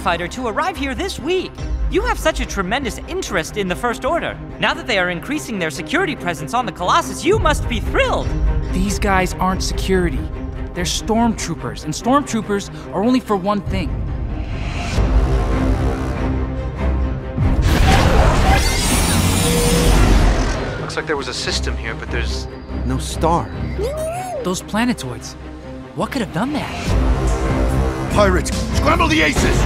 starfighter to arrive here this week. You have such a tremendous interest in the First Order. Now that they are increasing their security presence on the Colossus, you must be thrilled. These guys aren't security. They're stormtroopers, and stormtroopers are only for one thing. Looks like there was a system here, but there's no star. Those planetoids. What could have done that? Pirates, scramble the aces!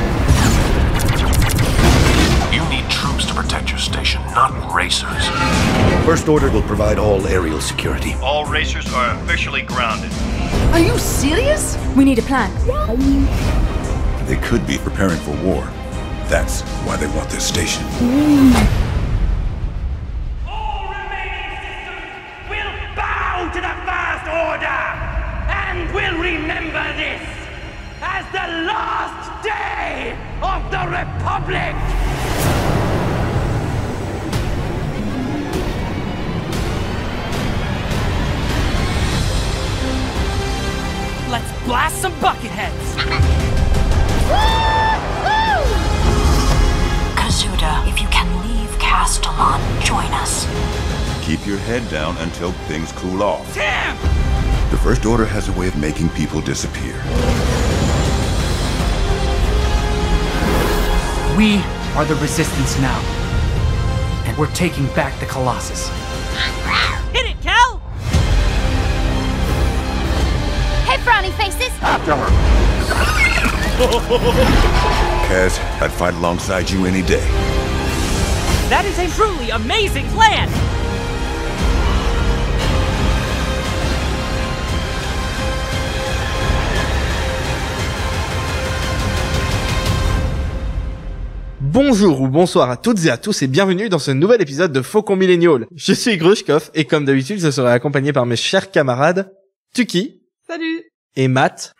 You need troops to protect your station, not racers. First Order will provide all aerial security. All racers are officially grounded. Are you serious? We need a plan. They could be preparing for war. That's why they want this station. All remaining systems will bow to the First Order! And will remember this as the last day of the Republic! Let's blast some bucketheads! Kazuda, if you can leave Castellon, join us. Keep your head down until things cool off. Tim! The First Order has a way of making people disappear. We are the Resistance now. And we're taking back the Colossus. Hit it, Cal! Hey, frowny faces! After her! Kaz, I'd fight alongside you any day. That is a truly amazing plan! Bonjour ou bonsoir à toutes et à tous et bienvenue dans ce nouvel épisode de Faucon Millennial. Je suis Grushkov et comme d'habitude je serai accompagné par mes chers camarades Tuki. Salut. Et Matt.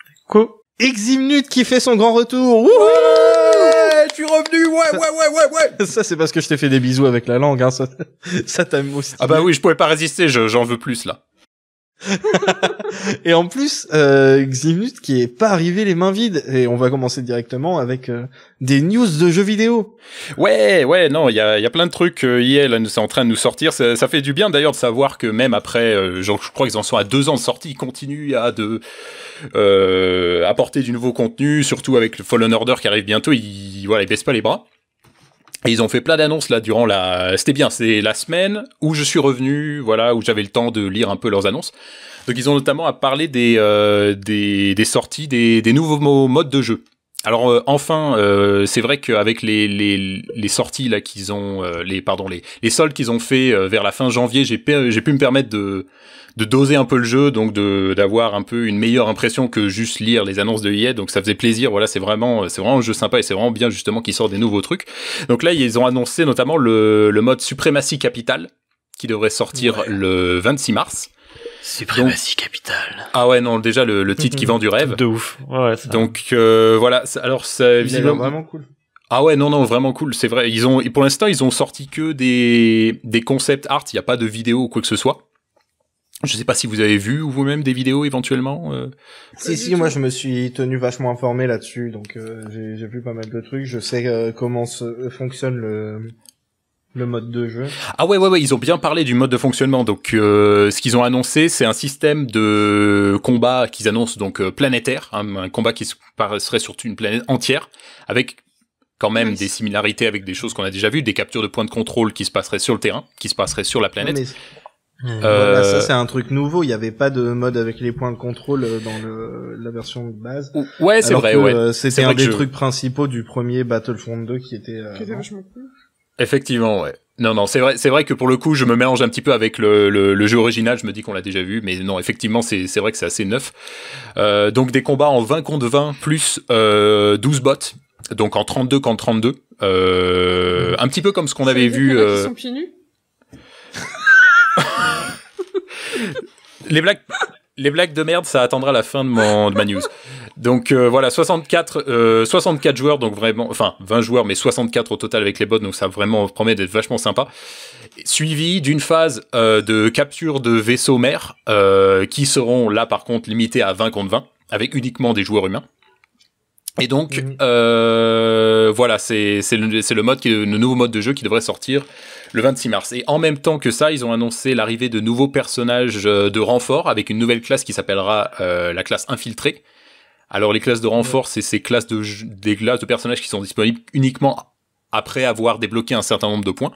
Eximnut qui fait son grand retour. Wouhou Ouais, je suis revenu, ouais. Ça c'est parce que je t'ai fait des bisous avec la langue, hein. Ça t'a aussi. Ah bah oui, je pouvais pas résister, j'en veux plus là. Et en plus, Ximnut qui est pas arrivé les mains vides. Et on va commencer directement avec des news de jeux vidéo. Ouais, non, il y a plein de trucs. EA là, c'est en train de nous sortir. Ça fait du bien d'ailleurs de savoir que même après, je crois qu'ils en sont à 2 ans de sortie, ils continuent à apporter du nouveau contenu, surtout avec le Fallen Order qui arrive bientôt. Ils baissent pas les bras. Et ils ont fait plein d'annonces là durant c'était bien, c'est la semaine où je suis revenu, voilà, où j'avais le temps de lire un peu leurs annonces. Donc ils ont notamment parlé des sorties, des nouveaux modes de jeu. Alors enfin, c'est vrai qu'avec les sorties là qu'ils ont, les soldes qu'ils ont fait vers la fin janvier, j'ai pu me permettre de doser un peu le jeu, donc d'avoir un peu une meilleure impression que juste lire les annonces de EA, donc ça faisait plaisir. Voilà, c'est vraiment un jeu sympa et c'est vraiment bien justement qu'ils sortent des nouveaux trucs. Donc là, ils ont annoncé notamment le mode Supremacy Capital qui devrait sortir le 26 mars. Supremacy Capital. Ah ouais, non, déjà le titre qui vend du rêve. De ouf. Ouais, donc voilà, alors ça visiblement vraiment cool. Ah ouais, non, vraiment cool, c'est vrai. Pour l'instant, ils ont sorti que des concept art, il y a pas de vidéo ou quoi que ce soit. Je sais pas si vous avez vu ou vous-même des vidéos éventuellement. Si, moi je me suis tenu vachement informé là-dessus, donc j'ai vu pas mal de trucs. Je sais comment fonctionne le mode de jeu. Ah ouais, ils ont bien parlé du mode de fonctionnement. Donc ce qu'ils ont annoncé, c'est un système de combat qu'ils annoncent donc planétaire, un combat qui se passerait sur une planète entière, avec quand même des similarités avec des choses qu'on a déjà vues, des captures de points de contrôle qui se passeraient sur le terrain, qui se passeraient sur la planète. Voilà, ça c'est un truc nouveau. Il y avait pas de mode avec les points de contrôle dans la version de base. Ouais, c'est vrai. Ouais. C'était un des trucs principaux du premier Battlefront 2 qui était vachement cool. Effectivement, ouais. Non, c'est vrai que pour le coup, je me mélange un petit peu avec le jeu original. Je me dis qu'on l'a déjà vu, mais non, effectivement, c'est vrai que c'est assez neuf. Donc des combats en 20 contre 20 plus 12 bots. Donc en 32 contre 32. Un petit peu comme ce qu'on avait vu. Ils sont pieds nus. Les blagues de merde, ça attendra la fin de ma news. Donc voilà, 64 joueurs, donc vraiment, enfin 20 joueurs, mais 64 au total avec les bots, donc ça vraiment promet d'être vachement sympa. Suivi d'une phase de capture de vaisseaux mers, qui seront là par contre limités à 20 contre 20, avec uniquement des joueurs humains. Et donc, voilà, c'est le nouveau mode de jeu qui devrait sortir le 26 mars. Et en même temps que ça, ils ont annoncé l'arrivée de nouveaux personnages de renfort avec une nouvelle classe qui s'appellera la classe infiltrée. Alors, les classes de renfort, c'est ces classes des classes de personnages qui sont disponibles uniquement après avoir débloqué un certain nombre de points.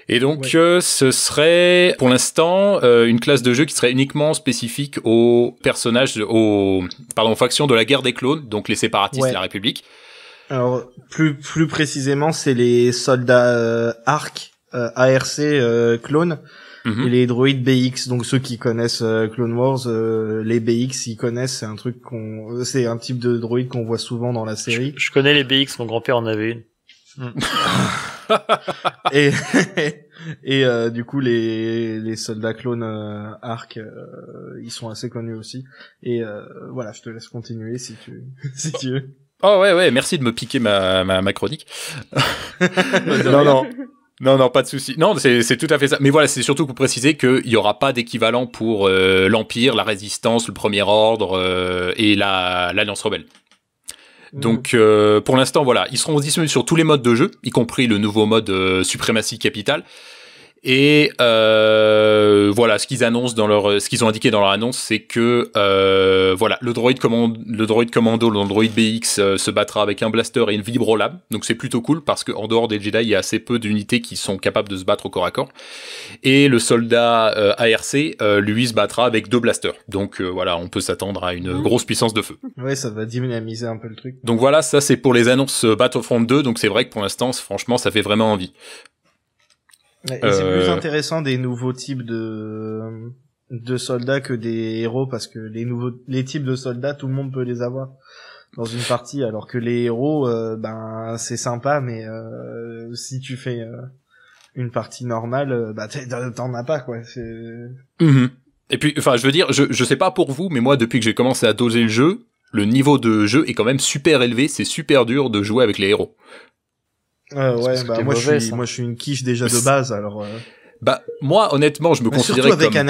Et donc, ce serait, pour l'instant, une classe de jeu qui serait uniquement spécifique aux personnages, aux factions de la guerre des clones, donc les séparatistes et la République. Alors, plus précisément, c'est les soldats ARC, clones, et les droïdes BX. Donc, ceux qui connaissent Clone Wars, les BX, ils connaissent, c'est un type de droïde qu'on voit souvent dans la série. Je connais les BX, mon grand-père en avait une. et du coup les soldats clones ARC ils sont assez connus aussi et voilà, je te laisse continuer si tu veux. Oh ouais, merci de me piquer ma chronique. Non, pas de souci. Non, c'est tout à fait ça. Mais voilà, c'est surtout pour préciser qu'il y aura pas d'équivalent pour l'Empire, la Résistance, le Premier Ordre et l'Alliance Rebelle. Donc pour l'instant voilà, ils seront disponibles sur tous les modes de jeu, y compris le nouveau mode suprématie capitale. Et voilà, ce qu'ils annoncent ce qu'ils ont indiqué dans leur annonce, c'est que voilà, le droïde commando, le droïde BX se battra avec un blaster et une vibrolame. Donc c'est plutôt cool parce que en dehors des Jedi, il y a assez peu d'unités qui sont capables de se battre au corps à corps. Et le soldat ARC lui se battra avec 2 blasters. Donc voilà, on peut s'attendre à une grosse puissance de feu. Ouais, ça va dynamiser un peu le truc. Donc voilà, ça c'est pour les annonces Battlefront 2. Donc c'est vrai que pour l'instant, franchement, ça fait vraiment envie. Et c'est plus intéressant des nouveaux types de soldats que des héros, parce que les types de soldats, tout le monde peut les avoir dans une partie, alors que les héros, c'est sympa, mais si tu fais une partie normale, t'en as pas, quoi. Et puis, enfin, je veux dire, je sais pas pour vous, mais moi, depuis que j'ai commencé à doser le jeu, le niveau de jeu est quand même super élevé, c'est super dur de jouer avec les héros. Moi je suis une quiche déjà de base, alors moi honnêtement je me considérais surtout avec comme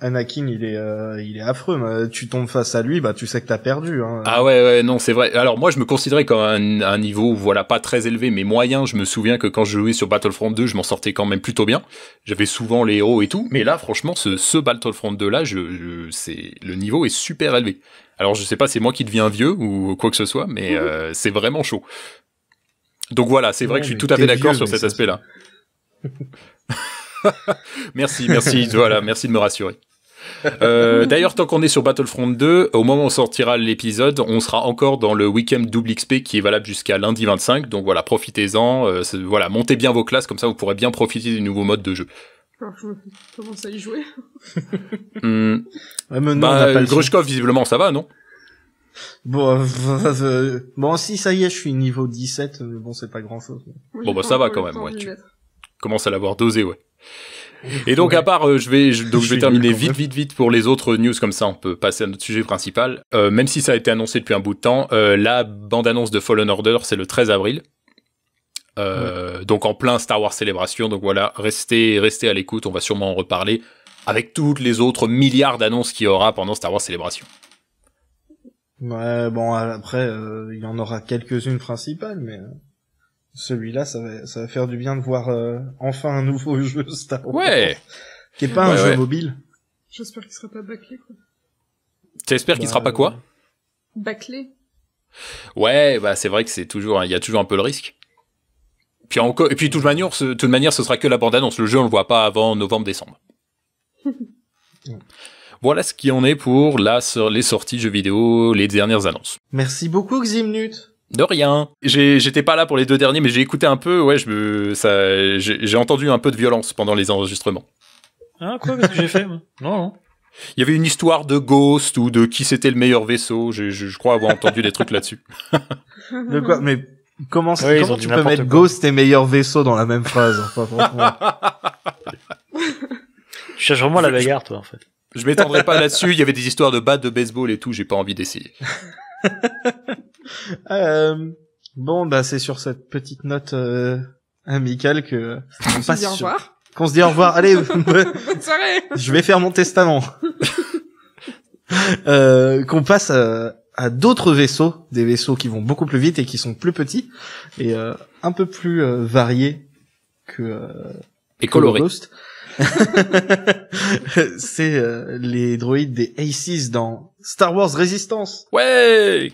Anakin il est affreux, tu tombes face à lui, tu sais que t'as perdu, hein. Ah ouais non, c'est vrai. Alors moi je me considérais comme un niveau voilà pas très élevé mais moyen. Je me souviens que quand je jouais sur Battlefront 2, je m'en sortais quand même plutôt bien. J'avais souvent les héros et tout, mais là franchement ce Battlefront 2 là, le niveau est super élevé. Alors je sais pas, c'est moi qui deviens vieux ou quoi que ce soit, mais c'est vraiment chaud. Donc voilà, c'est vrai que je suis tout à fait d'accord sur cet aspect-là. Merci, voilà, merci de me rassurer. D'ailleurs, tant qu'on est sur Battlefront 2, au moment où on sortira l'épisode, on sera encore dans le week-end double XP qui est valable jusqu'à lundi 25. Donc voilà, profitez-en. Voilà, montez bien vos classes, comme ça vous pourrez bien profiter du nouveau mode de jeu. Alors, je commence à y jouer. Grushkov, visiblement, ça va, non? Bon, si ça y est, je suis niveau 17, mais bon, c'est pas grand chose. Bon, ça va quand même, ouais. Tu commences à l'avoir dosé, ouais. Et donc, à part, je vais terminer vite pour les autres news, comme ça, on peut passer à notre sujet principal. Même si ça a été annoncé depuis un bout de temps, la bande-annonce de Fallen Order, c'est le 13 avril. Donc, en plein Star Wars Célébration. Donc voilà, restez à l'écoute, on va sûrement en reparler avec toutes les autres milliards d'annonces qu'il y aura pendant Star Wars Célébration. Ouais, bon, après, il y en aura quelques-unes principales, mais celui-là, ça va faire du bien de voir enfin un nouveau jeu Star Wars. Ouais. Qui est pas un jeu mobile. J'espère qu'il sera pas bâclé, quoi. T'espères qu'il sera pas quoi? Bâclé. Ouais, c'est vrai que il y a toujours un peu le risque. Puis et puis de toute manière, ce sera que la bande-annonce. Le jeu, on le voit pas avant novembre-décembre. Voilà ce qui en est pour les sorties jeux vidéo, les dernières annonces. Merci beaucoup, Ximnut. De rien. J'étais pas là pour les 2 derniers, mais j'ai écouté un peu, j'ai entendu un peu de violence pendant les enregistrements. Ah, quoi, qu'est-ce que j'ai fait, moi? Non. Il y avait une histoire de Ghost ou de qui c'était le meilleur vaisseau, je crois avoir entendu des trucs là-dessus. De quoi? Mais comment tu peux mettre Ghost et meilleur vaisseau dans la même phrase, enfin, franchement. Tu cherches vraiment la bagarre, toi, en fait. Je m'étendrai pas là-dessus, il y avait des histoires de battes de baseball et tout, j'ai pas envie d'essayer. Bon, c'est sur cette petite note amicale que on se dit au revoir. Qu'on se dit au revoir. Allez, bonne soirée. Je vais faire mon testament. Qu'on passe à à d'autres vaisseaux, des vaisseaux qui vont beaucoup plus vite et qui sont plus petits et un peu plus variés que et colorés. Ghost. C'est les droïdes des Aces dans Star Wars Resistance. Ouais.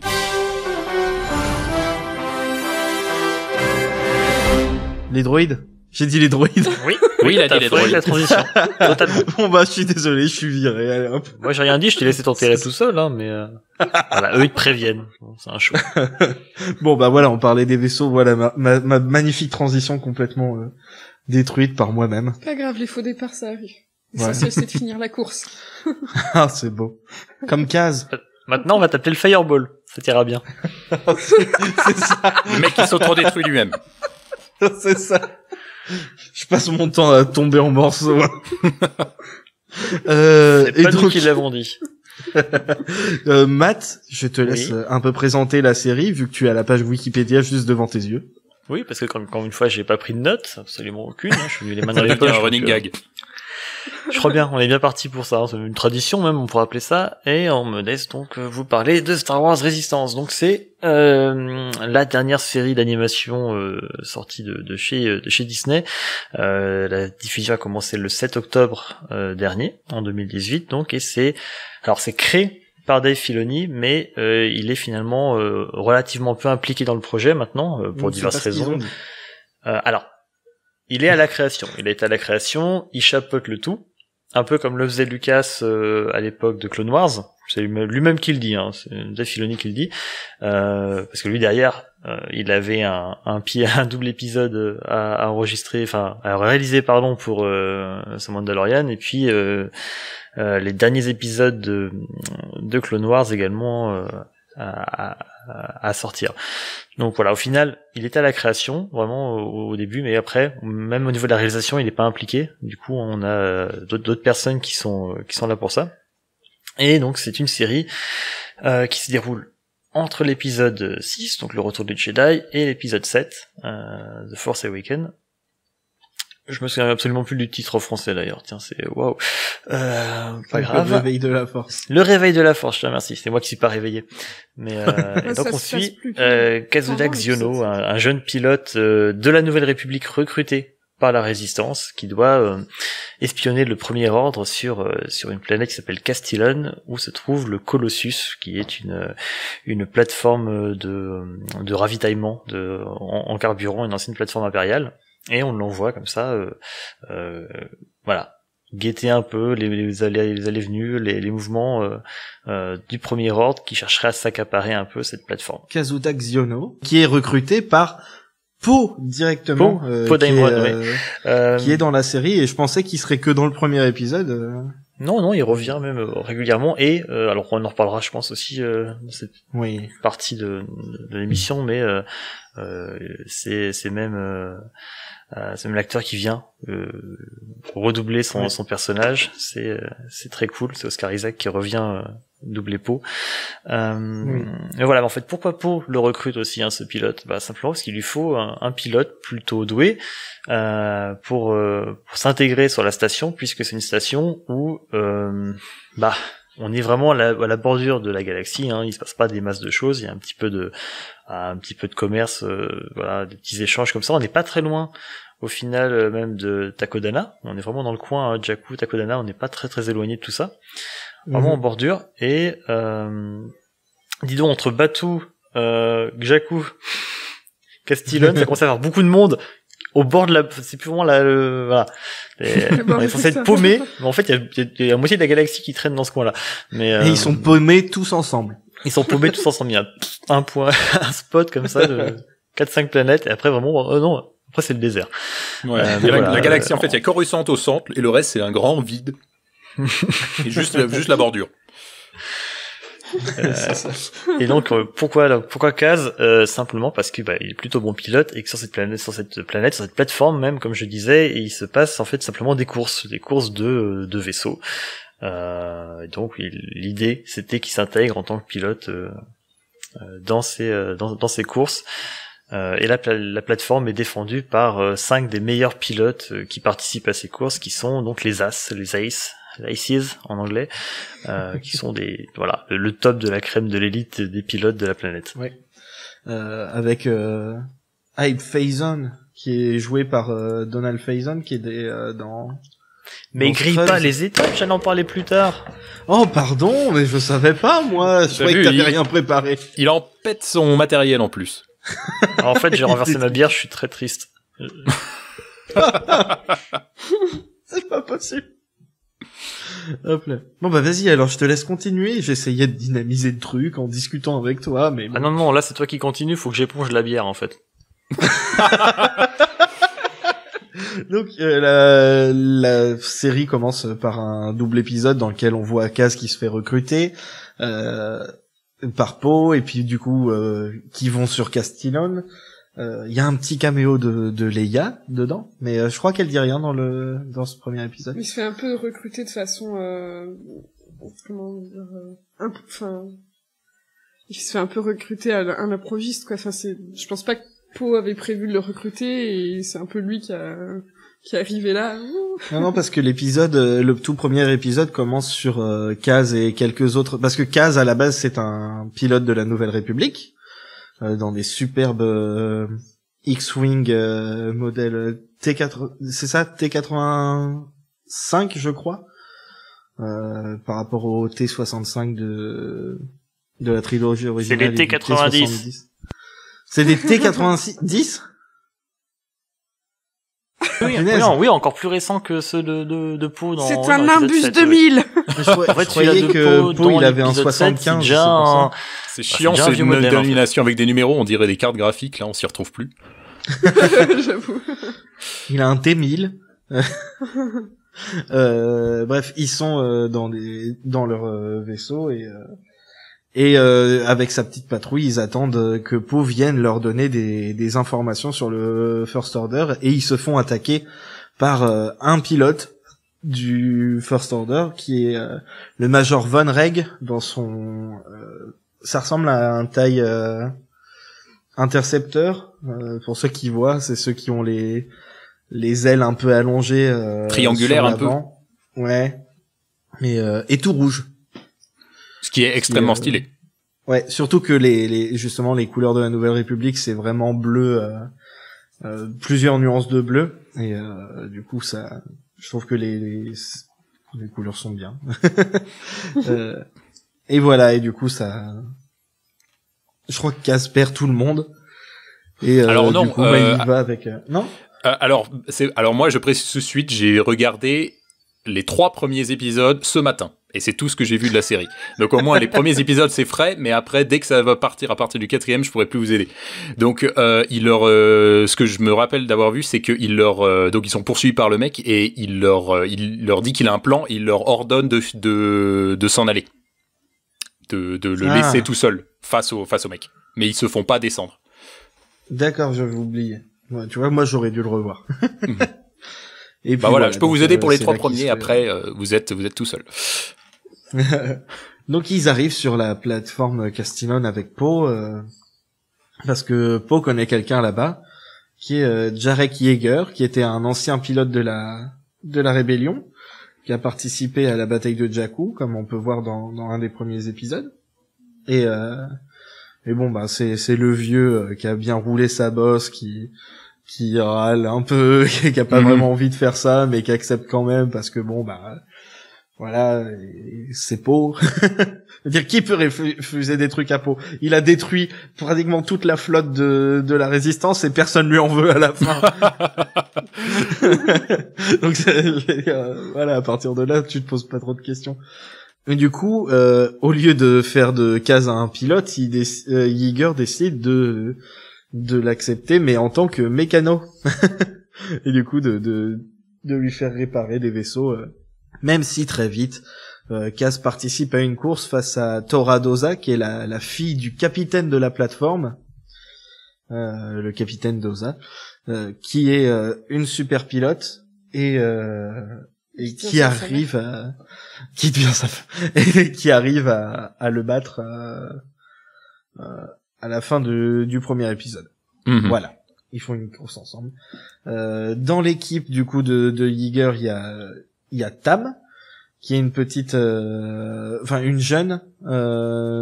Les droïdes. J'ai dit les droïdes. Oui, il a dit les droïdes. La transition. Totalement. Bon bah je suis désolé, je suis viré. Allez, hop. Moi j'ai rien dit, je t'ai laissé tenter là tout seul, hein, mais voilà, eux ils te préviennent. C'est un show. Bon bah voilà, on parlait des vaisseaux. Voilà ma magnifique transition complètement détruite par moi-même. Pas grave, les faux départs ça arrive. Ouais. L'essentiel c'est de finir la course. Ah c'est beau. Comme Kaz. Maintenant on va t'appeler le Fireball. Ça t'ira bien. C'est ça. Le mec qui s'auto-détruit lui-même. C'est ça. Je passe mon temps à tomber en morceaux. C'est et pas nous donc, qui l'avons dit. Matt, je te laisse un peu présenter la série, vu que tu as la page Wikipédia juste devant tes yeux. Oui, parce que quand une fois j'ai pas pris de notes, absolument aucune, hein, je suis venu les mains dans les Ça poches. devient un running gag. Je crois bien, on est bien parti pour ça, hein, c'est une tradition même, on pourrait appeler ça, et on me laisse donc vous parler de Star Wars Resistance. Donc c'est la dernière série d'animation sortie de chez Disney. La diffusion a commencé le 7 octobre dernier, en 2018, donc, et c'est créé par Dave Filoni, mais il est finalement relativement peu impliqué dans le projet maintenant, pour diverses raisons. Alors, il est à la création, il chapeaute le tout, un peu comme le faisait Lucas à l'époque de Clone Wars. C'est lui-même qui le dit, hein, c'est Dave Filoni qui le dit, parce que lui derrière, il avait un double épisode à enregistrer, enfin à réaliser pour The Mandalorian, et puis les derniers épisodes de Clone Wars également à sortir. Donc voilà, au final, il était à la création, vraiment au début, mais après, même au niveau de la réalisation, il n'est pas impliqué. Du coup, on a d'autres personnes qui sont là pour ça. Et donc, c'est une série qui se déroule entre l'épisode 6, donc le retour du Jedi, et l'épisode 7, The Force Awakens. Je me souviens absolument plus du titre français d'ailleurs, tiens, c'est waouh. Pas grave. Le réveil de la force. Le réveil de la force, je te remercie, c'est moi qui suis pas réveillé. Mais donc on suit Kazuda Xiono, un jeune pilote de la Nouvelle République recruté par la Résistance, qui doit espionner le Premier Ordre sur une planète qui s'appelle Castillon, où se trouve le Colossus, qui est une plateforme de ravitaillement en carburant, une ancienne plateforme impériale. Et on l'envoie comme ça, voilà, guetter un peu les allées-venues, les mouvements du Premier Ordre qui chercherait à s'accaparer un peu cette plateforme. Kazuda Xiono, qui est recruté par Poe directement, Poe Dameron, qui est dans la série, et je pensais qu'il serait que dans le premier épisode. Non, il revient même régulièrement, et alors on en reparlera, je pense aussi dans cette partie de l'émission, mais c'est même l'acteur qui vient redoubler son personnage. C'est très cool. C'est Oscar Isaac qui revient doubler Poe. Et voilà, en fait, pourquoi Poe le recrute aussi, ce pilote? Simplement parce qu'il lui faut un pilote plutôt doué pour s'intégrer sur la station, puisque c'est une station où on est vraiment à la bordure de la galaxie, hein. Il se passe pas des masses de choses, il y a un petit peu de commerce, voilà, des petits échanges comme ça. On n'est pas très loin au final même de Takodana. On est vraiment dans le coin, Jakku, Takodana, on n'est pas très très éloigné de tout ça. Vraiment en bordure. Et dis donc, entre Batuu, Jakku, Castillon, ça commence à avoir beaucoup de monde au bord de c'est plus vraiment voilà. On est censé être paumé, mais en fait il y a la moitié de la galaxie qui traîne dans ce coin-là. Mais et ils sont paumés tous ensemble. Ils sont paumés tous ensemble. Il y a un point, un spot comme ça de 4-5 planètes, et après vraiment non, après c'est le désert. Ouais. La galaxie en fait, il y a Coruscant au centre et le reste c'est un grand vide. Et juste la bordure. Et donc pourquoi Kaz? Simplement parce que il est plutôt bon pilote, et que sur cette plateforme même, comme je disais, il se passe en fait simplement des courses de vaisseaux. Donc l'idée c'était qu'il s'intègre en tant que pilote dans ces courses. Et la plateforme est défendue par 5 des meilleurs pilotes qui participent à ces courses, qui sont donc les Aces, Aces en anglais, qui sont le top de la crème de l'élite des pilotes de la planète. Oui. Avec Hype Faison, qui est joué par Donald Faison, qui est dans... Mais grille pas les étapes, j'allais en parler plus tard. Oh, pardon, mais je savais pas, moi. Je croyais que t'avais rien préparé. Il en pète son matériel en plus. Alors, en fait, j'ai renversé ma bière, je suis très triste. C'est pas possible. Hop là. Bon bah vas-y, alors je te laisse continuer. J'essayais de dynamiser le truc en discutant avec toi, mais... Bon. Ah non, là c'est toi qui continue, faut que j'éponge la bière en fait. Donc la série commence par un double épisode dans lequel on voit Kaz qui se fait recruter par Poe, et puis du coup qui vont sur Castillon. Il y a un petit caméo de Leia dedans, mais je crois qu'elle dit rien dans ce premier épisode. Il se fait un peu recruter de façon comment dire il se fait un peu recruter à l'improviste quoi. Enfin je pense pas que Poe avait prévu de le recruter et c'est un peu lui qui est arrivé là. Non, parce que le tout premier épisode commence sur Kaz et quelques autres, parce que Kaz à la base c'est un pilote de la Nouvelle République. Dans des superbes X-Wing modèle T4, c'est ça, T85 je crois, par rapport au T65 de la trilogie originale. C'est des T90. C'est des T90. Oui, encore plus récent que ceux de Poe dans... C'est un Nimbus 2000. En fait, je croyais que Poe il avait un 75. C'est chiant, c'est une dénomination avec des numéros, on dirait des cartes graphiques, là on s'y retrouve plus. J'avoue. Il a un T1000. Bref, ils sont dans leur vaisseau et avec sa petite patrouille, ils attendent que Poe vienne leur donner des informations sur le First Order, et ils se font attaquer par un pilote du First Order qui est le Major Von Reg dans son ça ressemble à un taille intercepteur, pour ceux qui voient, c'est ceux qui ont les ailes un peu allongées triangulaires un peu. Ouais. Mais et tout rouge. Ce qui est extrêmement stylé. Ouais, surtout que justement les couleurs de la Nouvelle République, c'est vraiment bleu, plusieurs nuances de bleu, et du coup ça, je trouve que les couleurs sont bien. Et voilà, et du coup ça, je crois que Kaz perd tout le monde. Et alors non, du coup, il va avec non. Alors moi je précise tout de suite, j'ai regardé les 3 premiers épisodes ce matin. Et c'est tout ce que j'ai vu de la série. Donc au moins les premiers épisodes c'est frais, mais après dès que ça va partir à partir du 4e, je pourrai plus vous aider. Donc ce que je me rappelle d'avoir vu, c'est que donc ils sont poursuivis par le mec et il leur dit qu'il a un plan, il leur ordonne de s'en aller, de le laisser tout seul face au mec. Mais ils se font pas descendre. D'accord, j'avais oublié. Ouais, tu vois, moi j'aurais dû le revoir. Et puis, voilà, je peux vous aider pour les 3 premiers. Après, vous êtes tout seul. Donc ils arrivent sur la plateforme Castillon avec Poe, parce que Poe connaît quelqu'un là-bas, qui est Jarek Yeager, qui était un ancien pilote de la rébellion, qui a participé à la bataille de Jakku, comme on peut voir dans un des premiers épisodes. Et bon bah c'est le vieux qui a bien roulé sa bosse, qui râle un peu, qui a pas vraiment envie de faire ça, mais qui accepte quand même parce que bon bah voilà, c'est Poe. C'est-à-dire, qui peut refuser des trucs à Poe? Il a détruit pratiquement toute la flotte de la Résistance et personne lui en veut à la fin. Donc voilà, à partir de là, tu te poses pas trop de questions. Mais du coup, au lieu de faire de Kaz un pilote, Yeager décide de l'accepter, mais en tant que mécano. Et du coup, de lui faire réparer des vaisseaux, même si très vite, Kaz participe à une course face à Tora Doza, qui est la fille du capitaine de la plateforme, le capitaine Doza, qui est une super pilote, et qui arrive qui devient sa femme, et qui arrive à le battre à la fin du premier épisode. Voilà, ils font une course ensemble. Dans l'équipe du coup de Yeager, il y a Tam, qui est une petite, une jeune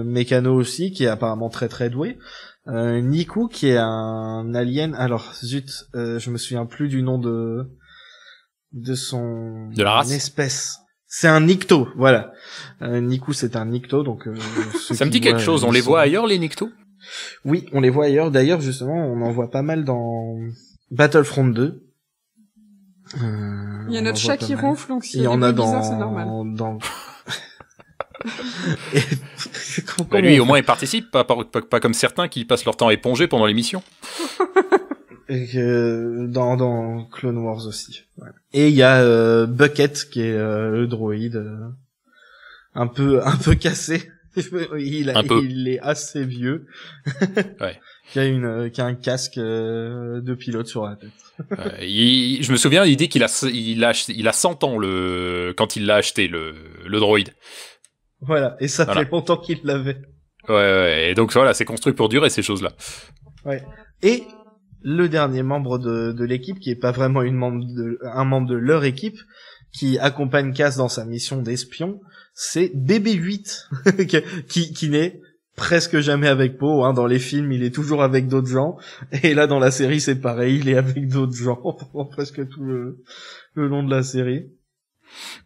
mécano aussi, qui est apparemment très très douée. Niku, qui est un alien. Alors zut, je me souviens plus du nom de la race. Espèce. C'est un Nikto, voilà. Niku, c'est un Nikto, donc. Ça me dit quelque chose. On les voit ailleurs, les Nikto? Oui, on les voit ailleurs. D'ailleurs, justement, on en voit pas mal dans Battlefront 2. Il y a notre chat qui ronfle, donc s'il y en a bizarre, c'est normal. Bah lui, au moins, il participe, pas comme certains qui passent leur temps à éponger pendant l'émission. Dans Clone Wars aussi. Ouais. Et il y a Bucket, qui est le droïde un peu cassé. Il est assez vieux. Ouais. qui a un casque de pilote sur la tête. Je me souviens, il dit qu'il a 100 ans quand il l'a acheté, le droïde. Voilà, et ça fait longtemps qu'il l'avait. Ouais, et donc voilà, c'est construit pour durer ces choses-là. Ouais. Et le dernier membre de l'équipe, qui est pas vraiment un membre de leur équipe, qui accompagne Cass dans sa mission d'espion, c'est BB-8, qui n'est presque jamais avec Poe, hein. Dans les films, il est toujours avec d'autres gens, et là, dans la série, c'est pareil, il est avec d'autres gens pendant presque tout le long de la série.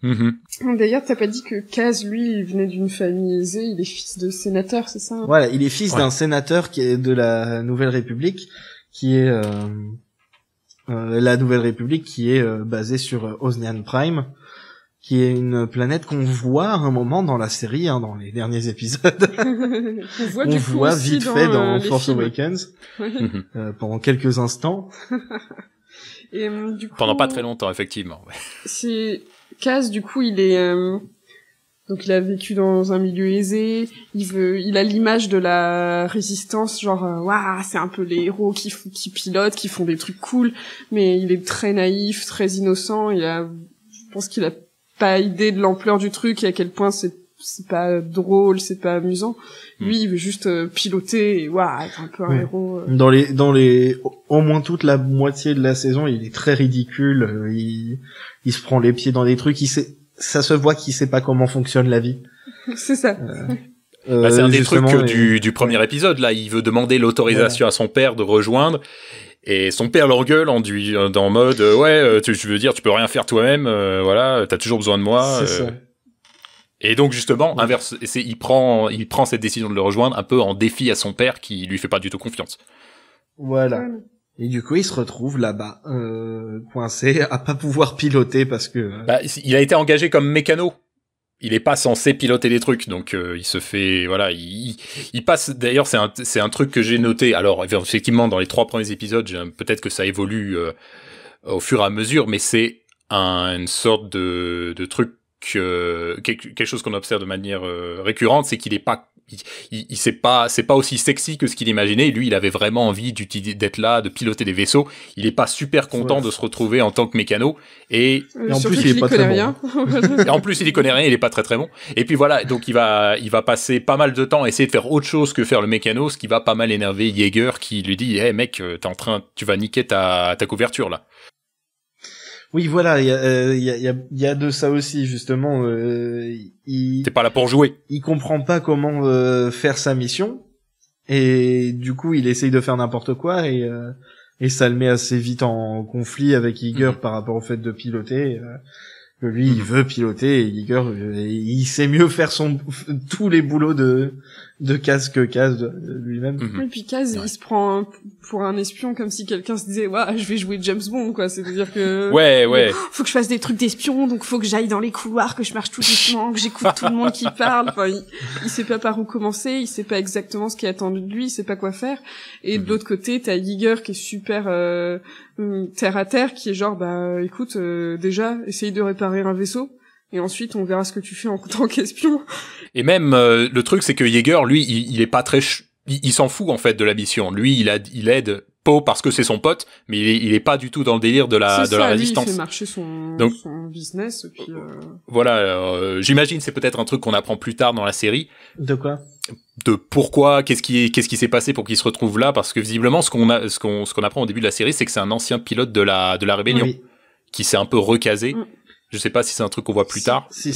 D'ailleurs, t'as pas dit que Kaz, lui, il venait d'une famille aisée, il est fils de sénateur, c'est ça? Voilà, il est fils d'un sénateur qui est de la Nouvelle République, qui est la Nouvelle République, qui est basée sur Osnian Prime, qui est une planète qu'on voit à un moment dans la série, hein, dans les derniers épisodes. On voit vite fait dans Force Awakens, pendant quelques instants. Et, du coup, pendant pas très longtemps, effectivement. Ouais. C'est Kaz, du coup, il est donc il a vécu dans un milieu aisé, il a l'image de la résistance, genre waouh, c'est un peu les héros qui pilotent, qui font des trucs cool, mais il est très naïf, très innocent, je pense qu'il a pas idée de l'ampleur du truc et à quel point c'est pas drôle, c'est pas amusant. Lui, il veut juste piloter et waouh, être un peu un héros. Dans les au moins toute la moitié de la saison, il est très ridicule, il se prend les pieds dans des trucs, ça se voit qu'il sait pas comment fonctionne la vie. C'est ça. C'est un des trucs du premier épisode, là, il veut demander l'autorisation à son père de rejoindre. Et son père l'engueule en mode je veux dire, tu peux rien faire toi-même, voilà, t'as toujours besoin de moi. C'est ça. Et donc justement, inverse, il prend cette décision de le rejoindre un peu en défi à son père qui lui fait pas du tout confiance. Voilà. Et du coup, il se retrouve là-bas, coincé, à pas pouvoir piloter parce que. Il a été engagé comme mécano. Il est pas censé piloter des trucs, donc il se fait, voilà, il passe. D'ailleurs, c'est un truc que j'ai noté. Alors effectivement, dans les 3 premiers épisodes, peut-être que ça évolue au fur et à mesure, mais c'est une sorte de truc, quelque chose qu'on observe de manière récurrente, c'est qu'il est pas, c'est pas aussi sexy que ce qu'il imaginait. Lui, il avait vraiment envie d'être là, de piloter des vaisseaux. Il est pas super content de se retrouver en tant que mécano. Et en plus, il est pas très bon. Et en plus, il y connaît rien, il est pas très très bon. Et puis voilà, donc il va passer pas mal de temps à essayer de faire autre chose que faire le mécano, ce qui va pas mal énerver Yeager, qui lui dit, hey mec, tu vas niquer ta couverture là. Oui, voilà, il y a de ça aussi, justement. T'es pas là pour jouer. Il comprend pas comment faire sa mission, et du coup, il essaye de faire n'importe quoi, et ça le met assez vite en conflit avec Yeager par rapport au fait de piloter. Que lui, il veut piloter, et Yeager, il sait mieux faire tous les boulots de Kaz que Kaz lui-même. Et puis Kaz, il se prend pour un espion comme si quelqu'un se disait, je vais jouer James Bond, quoi. C'est-à-dire que ouais. Faut que je fasse des trucs d'espion, donc faut que j'aille dans les couloirs, que je marche tout doucement, que j'écoute tout le monde qui parle. Enfin, il sait pas par où commencer, il sait pas exactement ce qui est attendu de lui, il sait pas quoi faire. Et de l'autre côté, t'as Yeager qui est super terre à terre, qui est genre, écoute, déjà, essaye de réparer un vaisseau. Et ensuite, on verra ce que tu fais en tant qu'espion. Et même, le truc, c'est que Yeager, lui, il est pas très... Il s'en fout, en fait, de la mission. Lui, il aide Poe parce que c'est son pote, mais il est pas du tout dans le délire de la résistance. Lui, il fait marcher son business, et puis... Voilà, j'imagine c'est peut-être un truc qu'on apprend plus tard dans la série. De quoi ? De pourquoi, qu'est-ce qui s'est passé pour qu'il se retrouve là, parce que visiblement, ce qu'on apprend au début de la série, c'est que c'est un ancien pilote de la Rébellion, qui s'est un peu recasé. Je sais pas si c'est un truc qu'on voit plus tard. Si.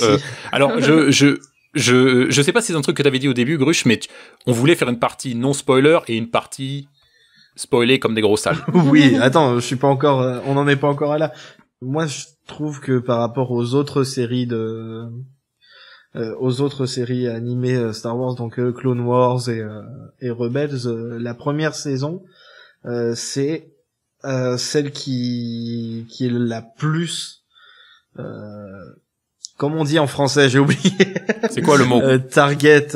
Alors, je sais pas si c'est un truc que t'avais dit au début, Gruche, mais on voulait faire une partie non spoiler et une partie spoilée comme des gros salles. Oui, attends, je suis pas encore, on en est pas encore à là. Moi, je trouve que par rapport aux autres séries animées Star Wars, donc Clone Wars et Rebels, la première saison, c'est celle qui est la plus, comme on dit en français, j'ai oublié. C'est quoi le mot? Target,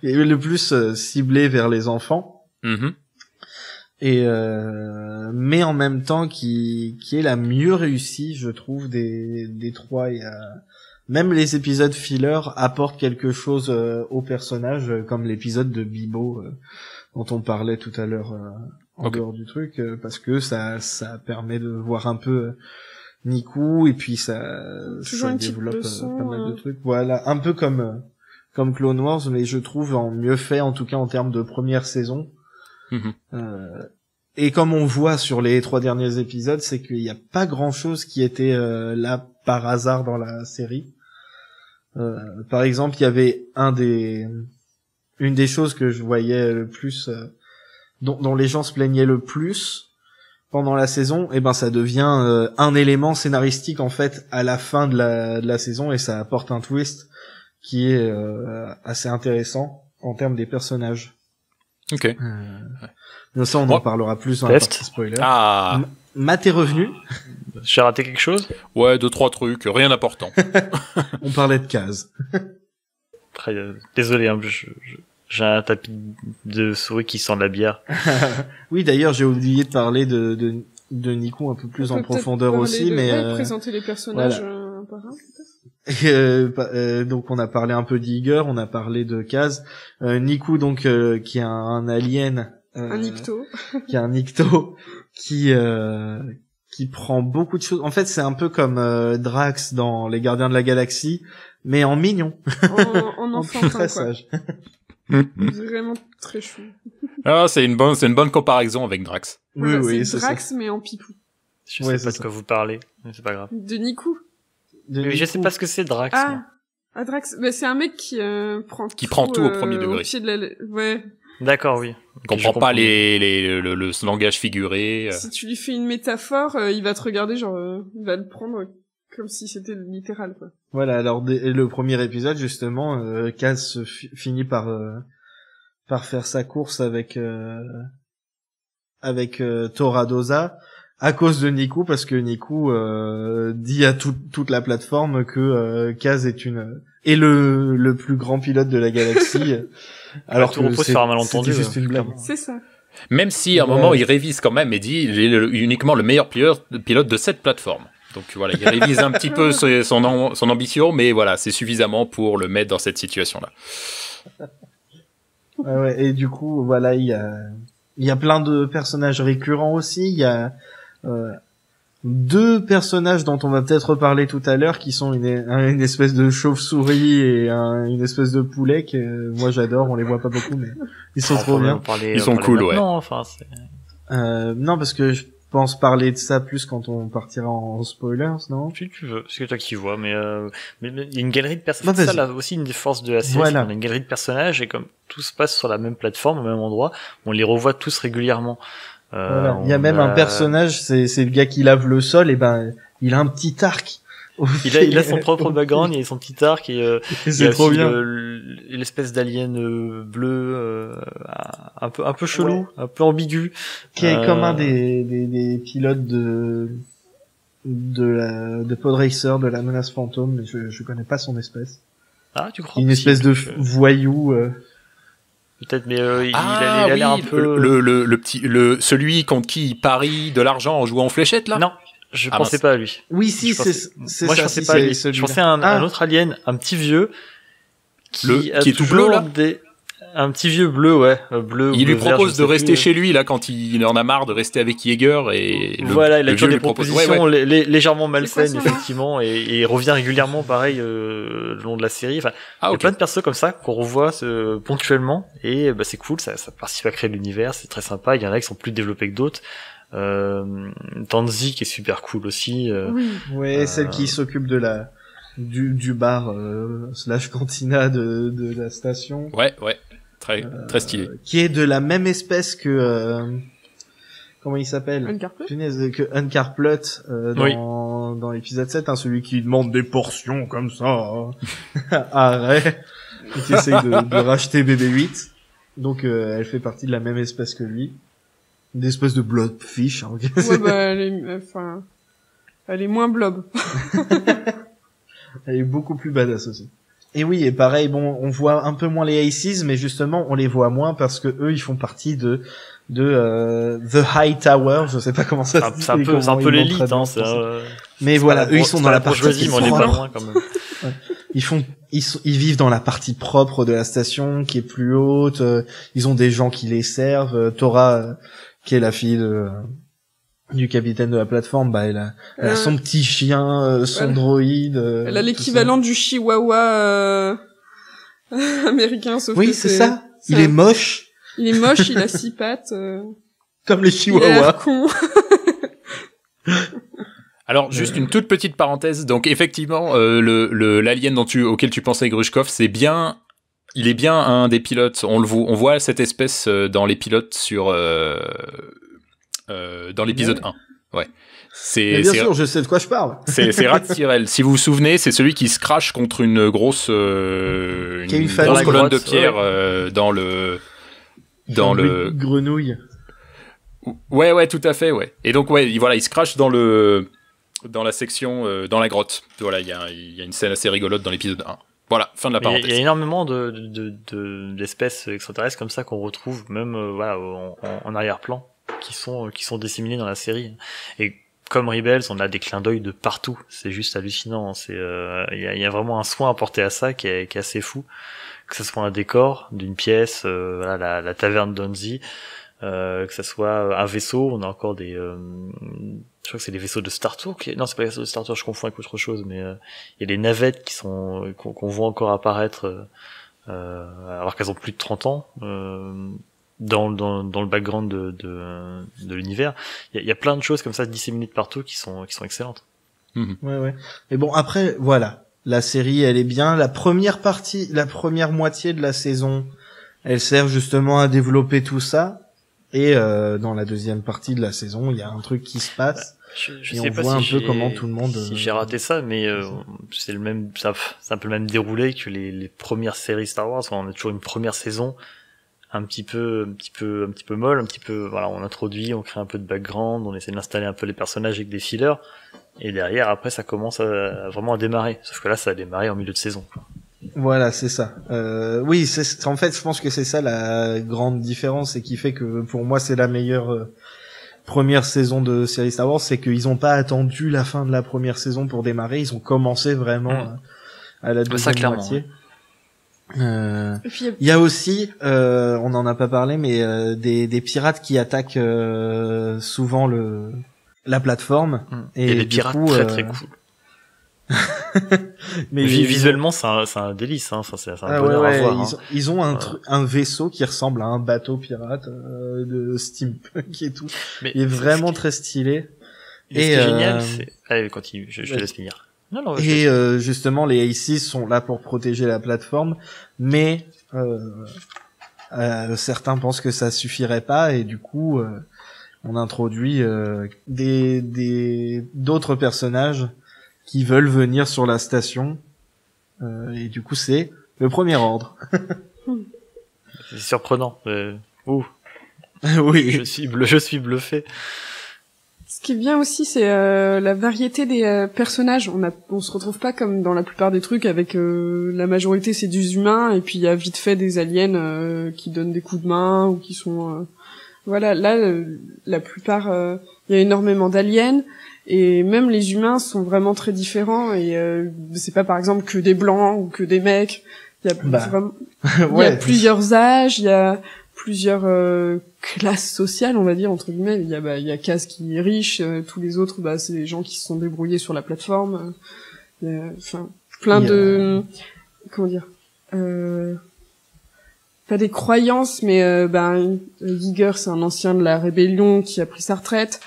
le plus ciblé vers les enfants. Mm-hmm. Et mais en même temps qui est la mieux réussie, je trouve, des trois. Il y a même les épisodes filler apportent quelque chose aux personnages, comme l'épisode de Bibo dont on parlait tout à l'heure en dehors du truc, parce que ça permet de voir un peu Niku, et puis ça développe pas mal de trucs. Voilà, un peu comme Clone Wars, mais je trouve en mieux fait, en tout cas en termes de première saison. Mm-hmm. Et comme on voit sur les 3 derniers épisodes, c'est qu'il n'y a pas grand chose qui était là par hasard dans la série. Par exemple, il y avait une des choses que je voyais le plus, dont les gens se plaignaient le plus pendant la saison, et ben ça devient un élément scénaristique en fait à la fin de la saison, et ça apporte un twist qui est assez intéressant en termes des personnages. Ok. Ça, on en parlera plus dans la partie spoiler. Ah. Matt est revenu. J'ai raté quelque chose? Ouais, 2-3 trucs, rien d'important. On parlait de Kaz. Désolé, hein, j'ai un tapis de souris qui sent la bière. Oui, d'ailleurs, j'ai oublié de parler de Niku un peu plus en profondeur aussi, mais présenter les personnages un par un. Donc on a parlé un peu d'Iger, on a parlé de Kaz, Niku donc qui est un alien, un Nikto, qui est un Nikto qui prend beaucoup de choses. En fait, c'est un peu comme Drax dans Les Gardiens de la Galaxie, mais en mignon, en enfantin, très quoi. sage. Vraiment très chou. Ah, c'est une bonne comparaison avec Drax. Voilà, oui, c'est Drax mais en pipou. Je sais pas de quoi vous parlez, mais c'est pas grave. De Niku. Mais je sais pas ce que c'est Drax. Ah, Drax, bah, c'est un mec qui prend tout au premier degré. Au pied de ouais. D'accord, oui. Il comprend pas le langage figuré. Si tu lui fais une métaphore, il va te regarder genre, il va le prendre comme si c'était littéral, quoi. Voilà, alors le premier épisode justement, Kaz finit par faire sa course avec Toradoza à cause de Niku, parce que Niku dit à toute la plateforme que Kaz est le plus grand pilote de la galaxie, alors que c'était juste une blague. C'est ça. Même si à un moment il révise quand même et dit il est uniquement le meilleur pilote de cette plateforme. Donc voilà, il révise un petit peu son ambition, mais voilà, c'est suffisamment pour le mettre dans cette situation-là. Ouais, et du coup, voilà, il y a plein de personnages récurrents aussi. Il y a 2 personnages dont on va peut-être reparler tout à l'heure, qui sont une espèce de chauve-souris et une espèce de poulet que moi j'adore. On les voit pas beaucoup, mais ils sont trop bien. Ils sont cool, ouais. Non, enfin, non, parce que je pense parler de ça plus quand on partira en spoilers, non? Si tu veux, c'est toi qui vois, mais il y a une galerie de personnages. C'est ça, là aussi, une des forces de la série. Voilà. On a une galerie de personnages, et comme tout se passe sur la même plateforme, au même endroit, on les revoit tous régulièrement. Voilà. Il y a même un personnage, c'est le gars qui lave le sol, et ben, il a un petit arc. Il a son propre background, il a son petit arc, et il y a trop aussi bien. l'espèce d'alien bleu, un peu chelou, un peu ambigu. Qui est comme un des pilotes de Podracer, de la menace fantôme, mais je connais pas son espèce. Ah, tu crois? Une espèce de voyou, peut-être, mais il a l'air un peu... celui contre qui il parie de l'argent en jouant en fléchette, là? Non, je pensais pas à lui. Oui, si, moi, je pensais pas à lui. Je pensais à un autre alien, un petit vieux, qui est tout bleu, là? Un petit vieux bleu, ouais, bleu. Il lui propose de rester plus. chez lui, là, quand il en a marre de rester avec Yeager, et voilà, il a toujours des propositions ouais. légèrement malsaines, effectivement, et il revient régulièrement, pareil, le long de la série. Enfin, il y a plein de persos comme ça qu'on revoit ponctuellement, et bah, c'est cool, ça participe à créer l'univers, c'est très sympa. Il y en a qui sont plus développés que d'autres. Tanzi qui est super cool aussi. Oui. Ouais, celle qui s'occupe de du bar slash cantina de la station. Ouais, très stylé. Qui est de la même espèce que comment il s'appelle? Que Uncarplut dans l'épisode 7, hein, celui qui demande des portions comme ça. Hein. Arrête. Qui essaye de racheter BB-8. Donc elle fait partie de la même espèce que lui. Une espèce de blobfish. Hein. Ouais, bah elle est moins blob. Elle est beaucoup plus badass aussi. Et oui, et pareil, bon, on voit un peu moins les Aces, mais justement, on les voit moins parce que eux, ils font partie de The High Tower, je sais pas comment ça se dit. C'est un peu l'élite, hein, mais voilà, eux, ils sont dans la partie mais on est pas loin quand même. Ouais. Ils vivent dans la partie propre de la station, qui est plus haute, ils ont des gens qui les servent, Tora, qui est la fille du capitaine de la plateforme, bah elle a son petit chien, son droïde. Elle a l'équivalent du chihuahua américain, sauf oui, que c'est ça. Il est moche. Il est moche, il a 6 pattes. Comme les chihuahuas. Il a l'air con. Alors, juste une toute petite parenthèse. Donc, effectivement, l'alien auquel tu pensais, Grushkov, il est bien un des pilotes. On voit cette espèce dans les pilotes dans l'épisode 1. Ouais. Bien sûr, je sais de quoi je parle. C'est Rat Tyrell. Si vous vous souvenez, c'est celui qui se crache contre une grosse colonne de pierre dans le grenouille. Ouais, tout à fait, ouais. Et donc voilà, il se crache dans la section dans la grotte. Voilà, il y a une scène assez rigolote dans l'épisode 1. Voilà, fin de la parenthèse. Il y a énormément d'espèces extraterrestres comme ça qu'on retrouve même en arrière-plan qui sont disséminées dans la série. Et comme Rebels, on a des clins d'œil de partout. C'est juste hallucinant. Il y a vraiment un soin apporté à ça qui est assez fou. Que ce soit un décor d'une pièce, la taverne d'Onzi, que ce soit un vaisseau. On a encore des, je crois que c'est les vaisseaux de Star Tour. Non, c'est pas les vaisseaux de Star Tour, je confonds avec autre chose. Mais il y a des navettes qu'on voit encore apparaître, alors qu'elles ont plus de 30 ans. Dans le background de l'univers, il y a plein de choses comme ça disséminées de partout qui sont excellentes. Ouais. Et bon, après, voilà, la série, elle est bien. La première moitié de la saison, elle sert justement à développer tout ça. Et dans la deuxième partie de la saison, il y a un truc qui se passe. Je et sais on pas voit si un peu comment tout le monde. Si j'ai raté ça, mais c'est le même, c'est un peu le même déroulé que les premières séries Star Wars. On a toujours une première saison un petit peu molle, voilà, on introduit, on crée un peu de background, on essaie d'installer un peu les personnages avec des fillers, et derrière, après, ça commence vraiment à démarrer. Sauf que là, ça a démarré en milieu de saison, quoi. Voilà, c'est ça. Oui, en fait, je pense que c'est ça la grande différence et qui fait que pour moi, c'est la meilleure première saison de série Star Wars, c'est qu'ils ont pas attendu la fin de la première saison pour démarrer, ils ont commencé vraiment à la deuxième moitié. Il y a aussi, on en a pas parlé, mais des pirates qui attaquent souvent la plateforme. Et des pirates très cool. Mais visuellement, c'est un délice, hein. Enfin, c'est un bonheur à voir. Ils ont un vaisseau qui ressemble à un bateau pirate de steampunk et tout. Mais il est vraiment très stylé. Et ce qui est génial, c'est... Allez, continue, je te laisse finir. Non, justement, les Aces sont là pour protéger la plateforme, mais certains pensent que ça suffirait pas, et du coup, on introduit d'autres personnages qui veulent venir sur la station, et du coup, c'est le Premier Ordre. C'est surprenant. Oui. Je suis bluffé. Ce qui est bien aussi, c'est la variété des personnages. On se retrouve pas comme dans la plupart des trucs avec la majorité c'est des humains et puis il y a vite fait des aliens qui donnent des coups de main ou qui sont voilà. Là, la plupart, il y a énormément d'aliens et même les humains sont vraiment très différents et c'est pas par exemple que des blancs ou que des mecs. Il y a vraiment, il y a plusieurs âges, il y a plusieurs classes sociales, on va dire, entre guillemets. Il y a Kaz qui est riche, tous les autres, c'est des gens qui se sont débrouillés sur la plateforme. Enfin, plein de... Comment dire pas des croyances, mais Yeager, c'est un ancien de la rébellion qui a pris sa retraite.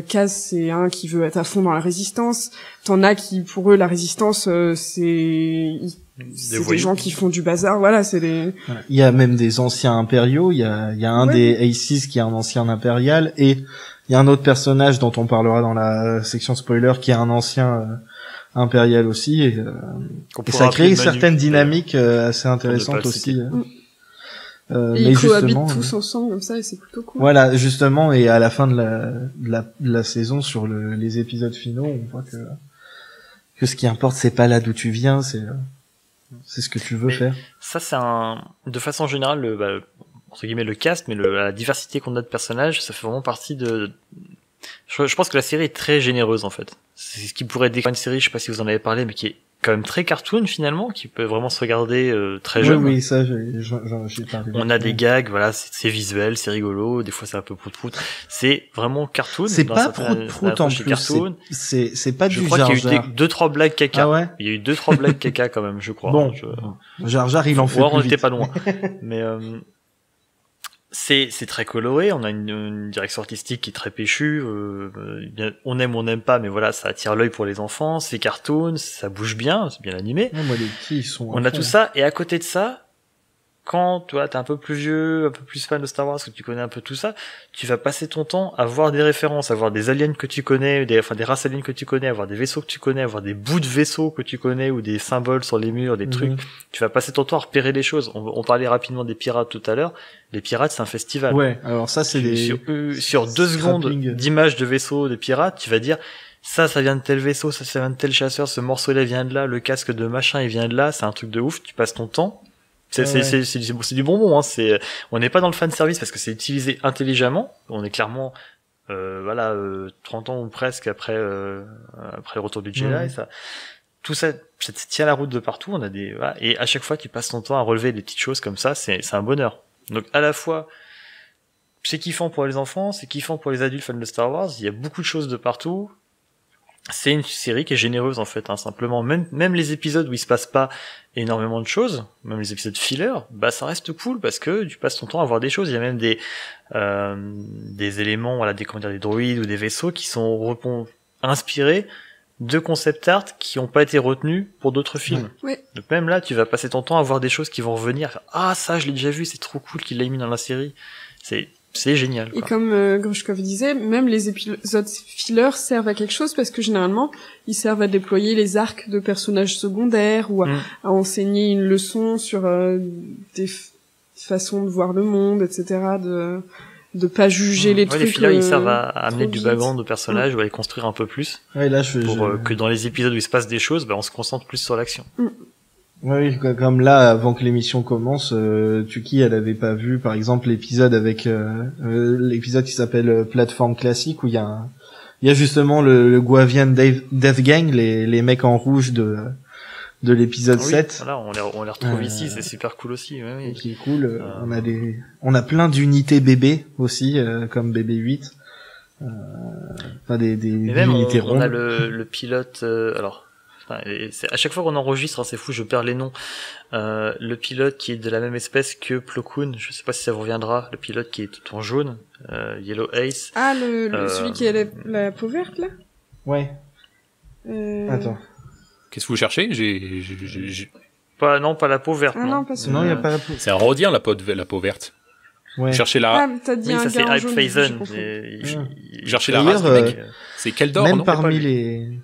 Kaz, c'est un qui veut être à fond dans la résistance. T'en as qui, pour eux, la résistance, c'est des gens qui font du bazar. Voilà, c'est des... Il y a même des anciens impériaux. Il y a un des Aces qui est un ancien impérial, et il y a un autre personnage dont on parlera dans la section spoiler qui est un ancien impérial aussi, et ça crée certaines dynamiques assez intéressantes aussi. Et ils cohabitent tous ensemble comme ça, et c'est plutôt cool. Voilà, justement, et à la fin de la saison, sur les épisodes finaux, on voit que ce qui importe, c'est pas là d'où tu viens, c'est ce que tu veux faire. Ça, c'est de façon générale, entre guillemets, le cast, mais la diversité qu'on a de personnages, ça fait vraiment partie de... Je pense que la série est très généreuse, en fait. C'est ce qui pourrait décrire une série, je sais pas si vous en avez parlé, mais qui est quand même très cartoon, finalement, qui peut vraiment se regarder très jeune. Oui, ça, j'ai parlé. On a des gags, voilà, c'est visuel, c'est rigolo, des fois c'est un peu prout-prout. C'est vraiment cartoon. C'est pas prout-prout en plus, c'est pas du Jar Jar. Je crois qu'il y a eu 2-3 blagues caca. Ah ouais? Il y a eu 2-3 blagues caca quand même, je crois. Bon. Jar Jar, il en fait plus on vite. était pas loin. Mais, c'est très coloré, on a une direction artistique qui est très péchue, on aime ou on n'aime pas, mais voilà, ça attire l'œil pour les enfants, c'est cartoon, ça bouge bien, c'est bien animé. Ouais, moi, les petits, ils sont... On a tout ça, et à côté de ça, quand toi t'es un peu plus vieux, un peu plus fan de Star Wars, que tu connais un peu tout ça, tu vas passer ton temps à voir des références, à voir des aliens que tu connais, des races aliens que tu connais, à voir des vaisseaux que tu connais, à voir des bouts de vaisseaux que tu connais, ou des symboles sur les murs, des trucs. Tu vas passer ton temps à repérer les choses. On parlait rapidement des pirates tout à l'heure. Les pirates, c'est un festival. Ouais, alors ça, c'est sur 2 secondes d'images de vaisseaux de pirates, tu vas dire, ça vient de tel vaisseau, ça vient de tel chasseur, ce morceau-là vient de là, le casque de machin, il vient de là, c'est un truc de ouf, tu passes ton temps. C'est du bonbon, hein. On n'est pas dans le fan service parce que c'est utilisé intelligemment. On est clairement, 30 ans ou presque après le retour du Jedi, ça. Tout ça tient la route de partout. On a et à chaque fois, tu passes ton temps à relever des petites choses comme ça. C'est un bonheur. Donc, à la fois, c'est kiffant pour les enfants, c'est kiffant pour les adultes fans de Star Wars. Il y a beaucoup de choses de partout. C'est une série qui est généreuse en fait, hein, simplement. Même les épisodes où il se passe pas énormément de choses, même les épisodes filler, ça reste cool parce que tu passes ton temps à voir des choses. Il y a même des éléments, voilà, des droïdes ou des vaisseaux qui sont inspirés de concept art qui ont pas été retenus pour d'autres films. Ouais. Donc même là, tu vas passer ton temps à voir des choses qui vont revenir. Ah, ça, je l'ai déjà vu, c'est trop cool qu'il l'ait mis dans la série. C'est génial. Et comme Grushkov disait, même les épisodes fillers servent à quelque chose parce que généralement, ils servent à déployer les arcs de personnages secondaires ou à enseigner une leçon sur des façons de voir le monde, etc. De pas juger les trucs. Les fillers, ils servent à amener du background aux personnages ou à les construire un peu plus. Ouais, là, que dans les épisodes où il se passe des choses, on se concentre plus sur l'action. Oui, comme là, avant que l'émission commence, Tuki, elle avait pas vu, par exemple, l'épisode avec l'épisode qui s'appelle Plateforme classique, où il y a justement le Guavian Death Gang, les mecs en rouge de l'épisode 7. Voilà, on les retrouve ici, c'est super cool aussi. Oui. Qui est cool. On a plein d'unités bébés aussi, comme BB-8. Enfin, des même unités rondes. On a le pilote, à chaque fois qu'on enregistre, c'est fou, je perds les noms. Le pilote qui est de la même espèce que Plo Koon, je sais pas si ça vous reviendra. Le pilote qui est tout en jaune, Yellow Ace. Ah, celui qui a la peau verte là. Ouais. Attends. Qu'est-ce que vous cherchez? Pas la peau verte. Ah non, pas celui-là. Non, il y a pas la peau. C'est un rodien la peau verte. Ouais. Cherchez la. Ah, t'as dit oui, un ça c'est gars en Hype jaune, Phazon. Cherchez la race du mec. C'est Keldor, même non? parmi les.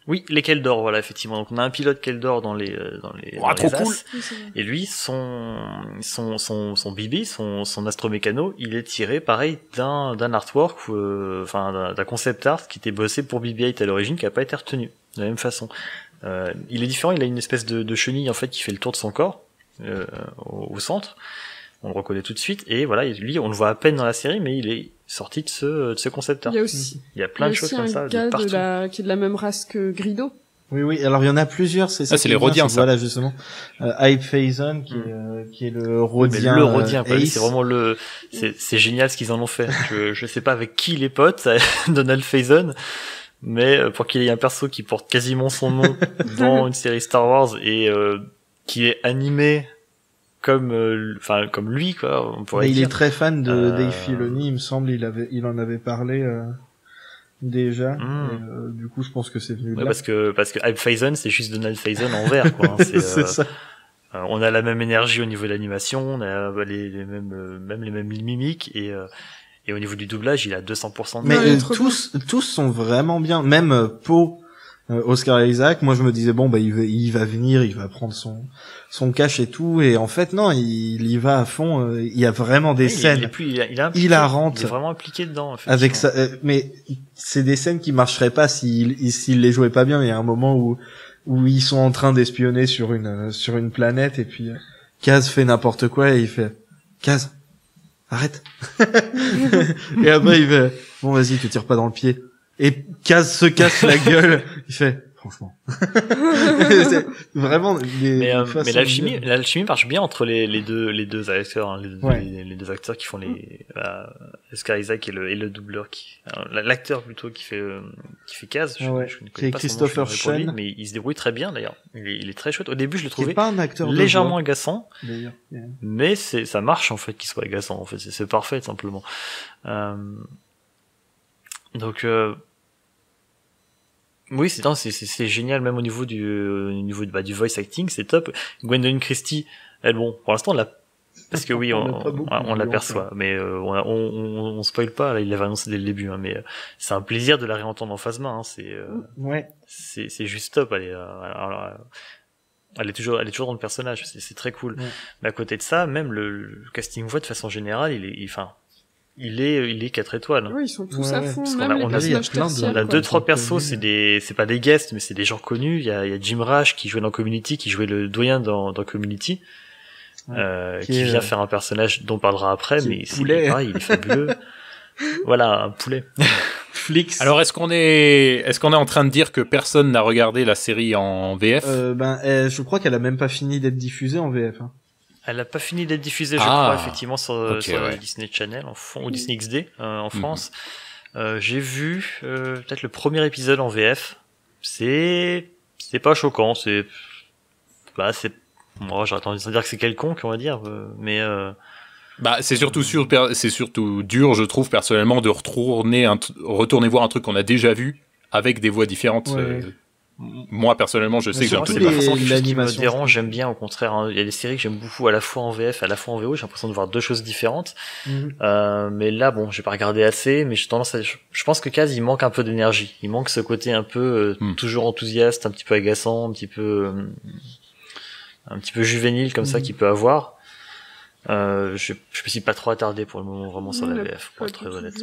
Oui, les Keldor, voilà, effectivement. Donc on a un pilote Keldor dans les trop As. cool. Et lui, son Bibi, son astromécano, il est tiré pareil d'un artwork, d'un concept art qui était bossé pour BB-8 à l'origine, qui a pas été retenu de la même façon. Il est différent, il a une espèce de chenille en fait qui fait le tour de son corps au centre. On le reconnaît tout de suite, et voilà, lui, on le voit à peine dans la série, mais il est sorti de ce concept art. Il y a plein de choses comme ça, de partout. Qui est de la même race que Grido. Oui, alors il y en a plusieurs, c'est ça. Ah, c'est les Rodiens, ça. Voilà, justement. Hype Phazon, qui est le Rodien. Le Rodien, c'est vraiment c'est génial ce qu'ils en ont fait. je sais pas avec qui les potes, Donald Phazon, mais pour qu'il y ait un perso qui porte quasiment son nom dans une série Star Wars et qui est animé comme lui, quoi, on pourrait Mais il dire. est très fan de Dave Filoni, il me semble, il en avait parlé, déjà. Et, du coup, je pense que c'est venu de là. Parce que Alf Faison, c'est juste Donald Faison en vert, quoi. Hein. C'est ça. On a la même énergie au niveau de l'animation, on a les mêmes mimiques et au niveau du doublage, il a 200%. Mais tous sont vraiment bien. Même Poe, Oscar Isaac, moi je me disais bon bah il va venir, il va prendre son cash et tout, et en fait non, il y va à fond. Il y a vraiment des scènes hilarantes. Il est vraiment impliqué dedans. Avec ça, mais c'est des scènes qui marcheraient pas s'il les jouait pas bien. Il y a un moment où ils sont en train d'espionner sur une planète et puis Kaz fait n'importe quoi et il fait Kaz, arrête. Et après il fait bon vas-y, tu tires pas dans le pied. Et Kaz se casse la gueule. Il fait franchement. C'est vraiment mais l'alchimie marche bien entre les deux acteurs, hein, les deux acteurs qui font Oscar Isaac et le doubleur l'acteur plutôt qui fait Kaz. Je ne connais pas Christopher Sean, mais il se débrouille très bien d'ailleurs. Il est très chouette. Au début, je le trouvais pas un acteur légèrement agaçant, mais ça marche en fait qu'il soit agaçant. En fait, c'est parfait simplement. Donc oui, c'est génial, même au niveau du voice acting, c'est top. Gwendoline Christie, elle, bon, pour l'instant, parce que oui, on l'aperçoit, mais on spoil pas, là, il l'avait annoncé dès le début, hein, mais c'est un plaisir de la réentendre en phase main, hein, c'est juste top, elle est toujours dans le personnage, c'est très cool. Ouais. Mais à côté de ça, même le casting voix de façon générale, il est 4 étoiles. Oui, ils sont tous à fond, même les personnages tertiaires. On a 2-3 persos, c'est pas des guests, mais c'est des gens connus. Il y a Jim Rash qui jouait dans Community, qui jouait le doyen dans Community, qui vient faire un personnage dont on parlera après, mais c'est pareil, il est fabuleux. Voilà, un poulet. Flix. Alors, est-ce qu'on est en train de dire que personne n'a regardé la série en VF? Je crois qu'elle a même pas fini d'être diffusée en VF, hein. Elle a pas fini d'être diffusée, je crois, effectivement, sur Disney Channel ou Disney XD en France. J'ai vu peut-être le premier épisode en VF. C'est pas choquant, moi j'aurais tendance à dire que c'est quelconque, on va dire, mais c'est surtout dur, je trouve personnellement, de retourner voir un truc qu'on a déjà vu avec des voix différentes. Ouais. Moi personnellement, je sais que j'ai un peu de façon qui me dérange, j'aime bien au contraire, hein. Il y a des séries que j'aime beaucoup à la fois en VF, à la fois en VO, j'ai l'impression de voir deux choses différentes. Mais là bon, j'ai pas regardé assez, mais j'ai tendance à je pense que Kaz il manque un peu d'énergie. Il manque ce côté un peu toujours enthousiaste, un petit peu agaçant, un petit peu juvénile comme ça qu'il peut avoir. Je me suis pas trop attardé pour le moment vraiment sur la VF, pour être très honnête.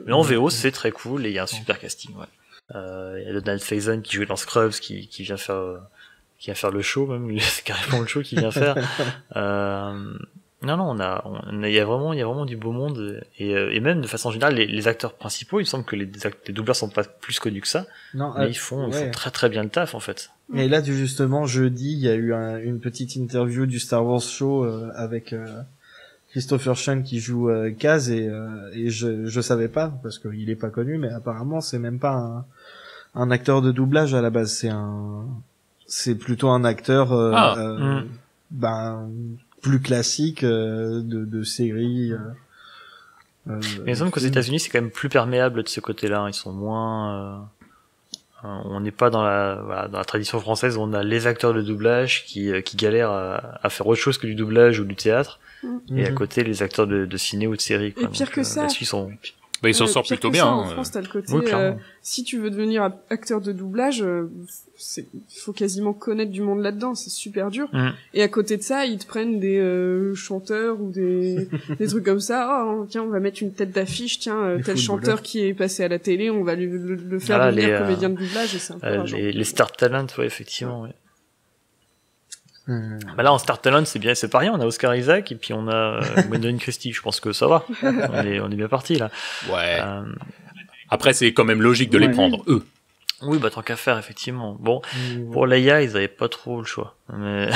Mais en VO, c'est très cool et il y a un super casting, ouais. Il y a Donald Faison qui jouait dans Scrubs qui vient faire le show même, c'est carrément le show qu'il vient faire. Non, il y a vraiment du beau monde et même de façon générale les acteurs principaux, il me semble que les doubleurs sont pas plus connus que ça, mais ils font très très bien le taf en fait. Et là justement jeudi, il y a eu une petite interview du Star Wars Show avec Christopher Sean qui joue Kaz et je savais pas parce qu'il est pas connu, mais apparemment c'est même pas un acteur de doublage à la base, c'est plutôt un acteur plus classique de série. Mais il me semble qu'aux États-Unis c'est quand même plus perméable de ce côté-là, ils sont moins on n'est pas dans la tradition française où on a les acteurs de doublage qui galèrent à faire autre chose que du doublage ou du théâtre. Et à côté les acteurs de ciné ou de série, quoi. Et pire que ça, ils s'en sortent plutôt bien. En France, t'as le côté, si tu veux devenir acteur de doublage, faut quasiment connaître du monde là-dedans, c'est super dur. Et à côté de ça, ils te prennent des chanteurs ou des trucs comme ça. Oh, tiens, on va mettre une tête d'affiche, tiens, tel chanteur qui est passé à la télé, on va le faire devenir comédien de doublage, et c'est un peu les Star Talent, ouais, effectivement, ouais. Bah là en Star Talent c'est pas rien, on a Oscar Isaac et puis on a Gwendoline Christie, je pense que ça va. On est bien parti là. Ouais. Après c'est quand même logique de les prendre eux. Oui, bah tant qu'à faire effectivement. Bon, pour Leia, ils avaient pas trop le choix. Mais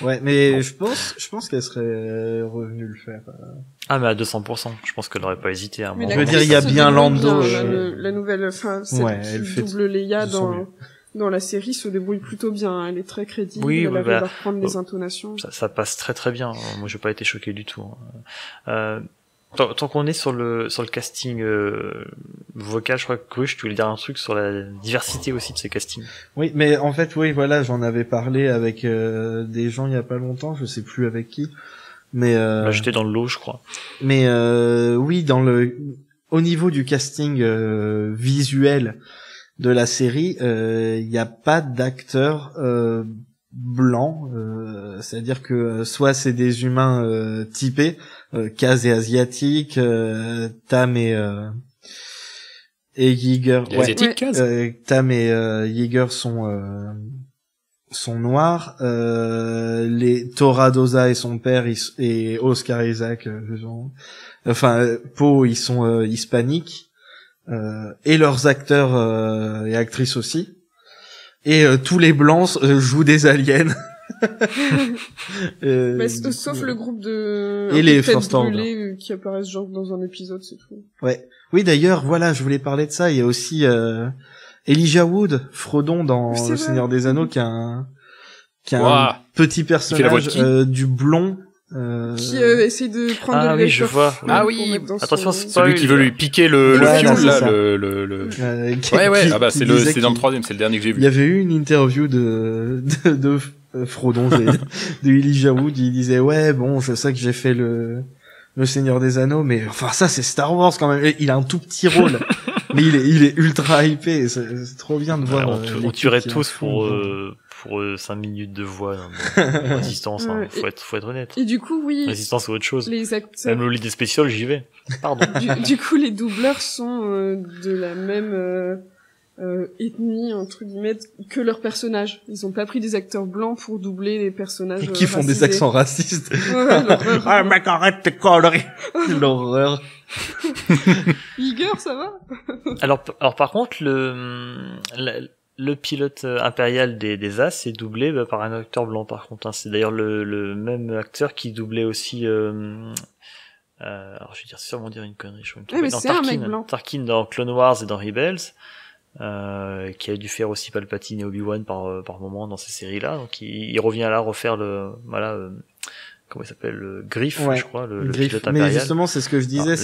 ouais, mais je pense qu'elle serait revenue le faire. Ah mais à 200%, je pense qu'elle aurait pas hésité à je veux dire, il y a bien Lando la nouvelle, enfin, elle double Leia dans la série se débrouille plutôt bien. Elle est très crédible, Oui, elle oui, arrive à reprendre les intonations. Ça passe très très bien. Moi, j'ai pas été choqué du tout. Tant qu'on est sur le casting vocal, je crois que Cruche, tu voulais dire un truc sur la diversité aussi de ces castings. Oui, mais en fait, oui, voilà, j'en avais parlé avec des gens il y a pas longtemps, je sais plus avec qui. Mais Là, j'étais dans le lot, je crois. Mais oui, au niveau du casting visuel de la série, il n'y a pas d'acteurs blancs, c'est-à-dire que soit c'est des humains typés, Kaz et asiatiques, Tam et Yeager. Asiatique, Kaz. Tam et Yeager sont noirs, les Toradoza et son père et Oscar Isaac Poe ils sont hispaniques, et leurs acteurs et actrices aussi, et tous les blancs jouent des aliens. Sauf le groupe de et les First Order qui apparaissent genre dans un épisode, c'est tout. Ouais. Oui, d'ailleurs, voilà, je voulais parler de ça. Il y a aussi Elijah Wood, Frodon dans Le Seigneur des Anneaux, qui a un petit personnage du blond qui essaie de prendre oui, je vois. Attention, celui qui veut lui piquer le fioul là, ouais. Ah bah c'est dans le troisième, c'est le dernier que j'ai vu. Il y avait eu une interview de Frodon, de Elijah Wood. Il disait ouais, bon, je sais que j'ai fait le Seigneur des Anneaux, mais enfin ça c'est Star Wars quand même. Il a un tout petit rôle, mais il est ultra hypé. C'est trop bien de voir. On tuerait tous pour 5 minutes de voix dans Résistance, hein. Faut être honnête. Et du coup, oui. Résistance c'est autre chose. Les acteurs. Même le lit des spéciaux, j'y vais. Pardon. du coup, les doubleurs sont de la même ethnie, entre guillemets, que leurs personnages. Ils ont pas pris des acteurs blancs pour doubler les personnages qui font des accents racistes. Ouais, l'horreur. Ah, mec, arrête tes conneries. L'horreur. Igor, ça va? Alors par contre, le pilote impérial des As est doublé par un acteur blanc par contre. Hein. C'est d'ailleurs le même acteur qui doublait aussi. Alors je vais sûrement dire une connerie. Mais c'est Tarkin, un mec blanc. Tarkin dans Clone Wars et dans Rebels, qui a dû faire aussi Palpatine et Obi-Wan par moment dans ces séries-là. Donc il revient là refaire comment il s'appelle, le Griff, je crois, le pilote impérial. Mais justement, c'est ce que je disais.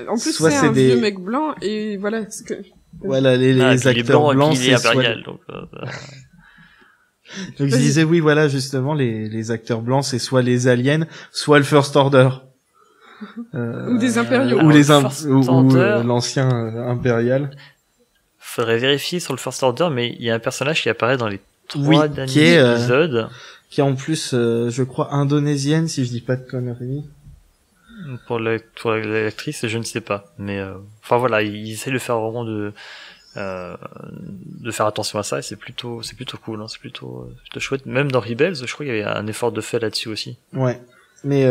En plus, c'est un vieux mec blanc et voilà. Voilà, les acteurs blancs, c'est impérial. Donc je disais, oui, voilà, justement, les acteurs blancs, c'est soit les aliens, soit le First Order. Ou des impériaux. Ou l'ancien impérial. Faudrait vérifier sur le First Order, mais il y a un personnage qui apparaît dans les 3 derniers épisodes. Qui est en plus, je crois, indonésienne, si je dis pas de conneries. Pour l'actrice, je ne sais pas. Mais enfin voilà, ils essaient de faire vraiment de faire attention à ça, et c'est plutôt cool, hein, c'est plutôt chouette. Même dans Rebels, je crois qu'il y avait un effort de fait là-dessus aussi. Ouais. Mais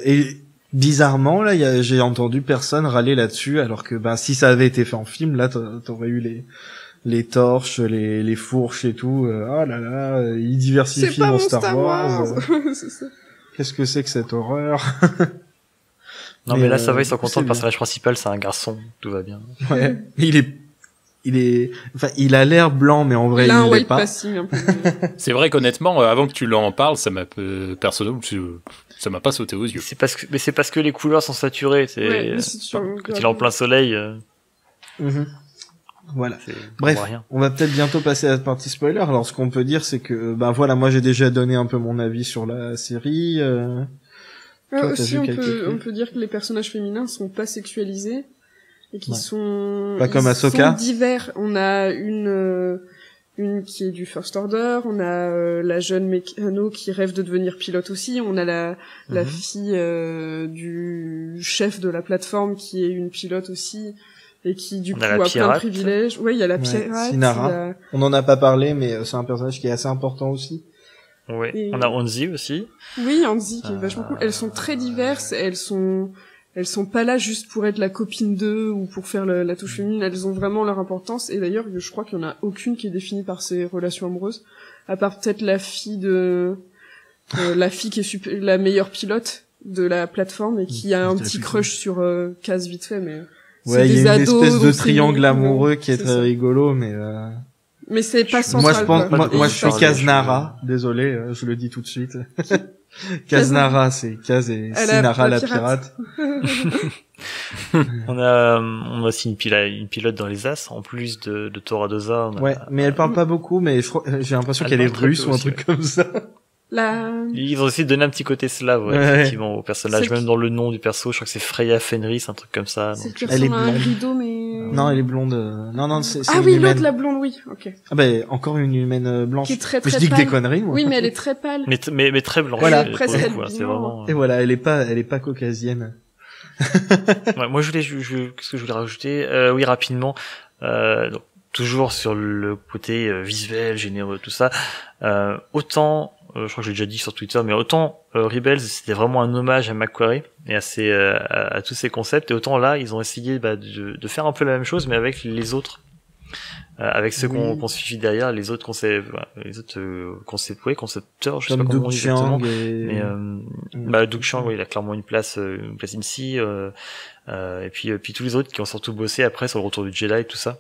et bizarrement là, j'ai entendu personne râler là-dessus, alors que si ça avait été fait en film, là t'aurais eu les torches, les fourches et tout. Oh là là, ils diversifient dans Star Wars. C'est ça. Qu'est-ce que c'est que cette horreur? Non mais là ça va, ils sont contents. Le personnage principal c'est un garçon, tout va bien. Ouais. Il a l'air blanc, mais en vrai il l'est pas. C'est vrai qu'honnêtement, avant que tu l'en parles, ça m'a personnellement, ça m'a pas sauté aux yeux. C'est parce que les couleurs sont saturées. Quand il est en plein soleil. Voilà. Bref, on va peut-être bientôt passer à la partie spoiler. Alors, ce qu'on peut dire, c'est que, voilà, moi j'ai déjà donné un peu mon avis sur la série. Aussi, on peut dire que les personnages féminins sont pas sexualisés et qui sont pas comme Ahsoka. Sont divers. On a une qui est du First Order, on a la jeune mécano qui rêve de devenir pilote aussi, on a la fille du chef de la plateforme qui est une pilote aussi. Et qui du coup a plein de privilèges. Ouais, il y a la pirate. Sinara. On n'en a pas parlé, mais c'est un personnage qui est assez important aussi. Ouais. Et... On a Hanzi aussi. Oui, Hanzi qui est vachement cool. Elles sont très diverses. Elles sont pas là juste pour être la copine d'eux ou pour faire la touche féminine. Elles ont vraiment leur importance. Et d'ailleurs, je crois qu'il y en a aucune qui est définie par ses relations amoureuses, à part peut-être la fille la fille qui est la meilleure pilote de la plateforme et qui a un petit crush sur Kaz vite fait, mais. Ouais, il y a une espèce de triangle amoureux qui est très rigolo, mais Mais c'est pas central. Moi, je suis Kaznara. Désolé, je le dis tout de suite. Kaznara, c'est Kaz et Sinara la pirate. On a aussi une pilote dans les As, en plus de Toradoza. Ouais, mais elle parle pas beaucoup, mais j'ai l'impression qu'elle est russe ou un truc comme ça. Ils ont essayé de donner un petit côté slave, effectivement, au personnage, même dans le nom du perso, je crois que c'est Freya Fenris, un truc comme ça. C'est qui ressemble à un rideau, mais... Non, elle est blonde. Non, c'est ah oui, l'autre, la blonde, oui, ok. Ah ben, encore une humaine blanche. Qui est très, mais je très dis pâle. que des conneries, moi. Oui, mais elle est très pâle. Mais très blanche. Voilà. Presque c'est vraiment... Et voilà, elle est pas caucasienne. Ouais, moi, qu'est-ce que je voulais rajouter? Oui, rapidement. Donc, toujours sur le côté visuel, généreux, tout ça. Autant, je crois que j'ai déjà dit sur Twitter, mais autant Rebels, c'était vraiment un hommage à McQuarrie et à tous ses concepts, et autant là, ils ont essayé de faire un peu la même chose, mais avec les autres, avec ceux qu'on suit derrière, les autres concepteurs, je sais pas comment on dit exactement, mais Doug Chiang, il a clairement une place ici, et puis tous les autres qui ont surtout bossé après sur le retour du Jedi et tout ça.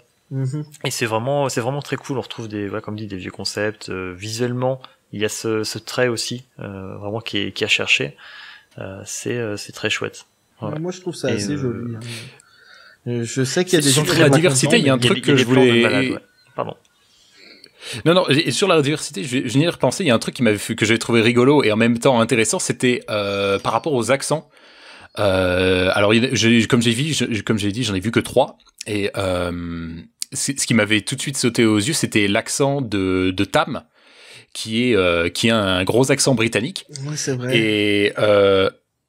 Et c'est vraiment très cool. On retrouve comme dit, des vieux concepts. Visuellement, il y a ce trait aussi, vraiment qui est à chercher. C'est très chouette. Voilà. Moi, je trouve ça assez joli. Je sais qu'il y a des gens sur la diversité. Il y a un truc que je voulais. Pardon. Non, et sur la diversité, je viens de repenser. Il y a un truc que j'avais trouvé rigolo et en même temps intéressant. C'était par rapport aux accents. Alors, comme j'ai dit, j'en ai vu que 3. Et ce qui m'avait tout de suite sauté aux yeux, c'était l'accent de Tam, qui a un gros accent britannique. Oui, c'est vrai. Et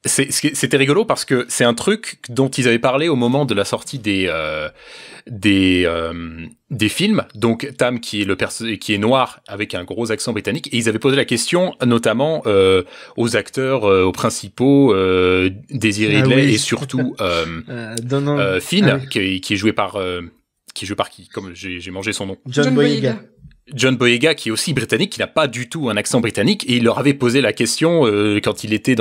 c'était rigolo parce que c'est un truc dont ils avaient parlé au moment de la sortie des films. Donc Tam qui est noir avec un gros accent britannique, et ils avaient posé la question notamment aux acteurs, aux principaux, Daisy Ridley et surtout Finn, qui est joué par qui, comme j'ai mangé son nom. John Boyega. John Boyega, qui est aussi britannique, qui n'a pas du tout un accent britannique, et il leur avait posé la question quand il était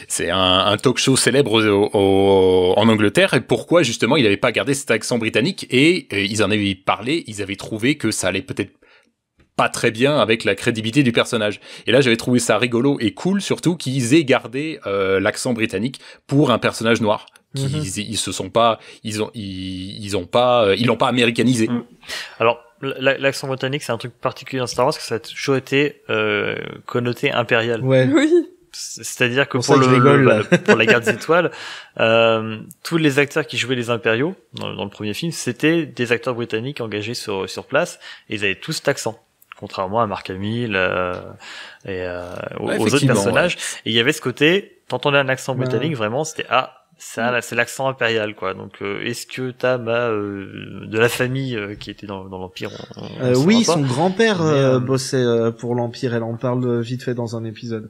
c'est un talk show célèbre en Angleterre, et pourquoi justement il n'avait pas gardé cet accent britannique, et ils en avaient parlé, ils avaient trouvé que ça allait peut-être pas très bien avec la crédibilité du personnage. Et là, j'avais trouvé ça rigolo et cool, surtout qu'ils aient gardé l'accent britannique pour un personnage noir. Ils l'ont pas américanisé. Alors, l'accent britannique, c'est un truc particulier dans Star Wars, que ça a toujours été connoté impérial. Ouais. Oui. C'est-à-dire que pour la Guerre des Étoiles, tous les acteurs qui jouaient les impériaux dans le premier film, c'était des acteurs britanniques engagés sur place, et ils avaient tous cet accent, contrairement à Mark Hamill et aux autres personnages. Ouais. Et il y avait ce côté, t'entendais un accent britannique, vraiment, c'était ça, c'est l'accent impérial, quoi. Donc, est-ce que Tam a de la famille qui était dans l'Empire? Oui, son grand-père bossait pour l'Empire. Elle en parle vite fait dans un épisode.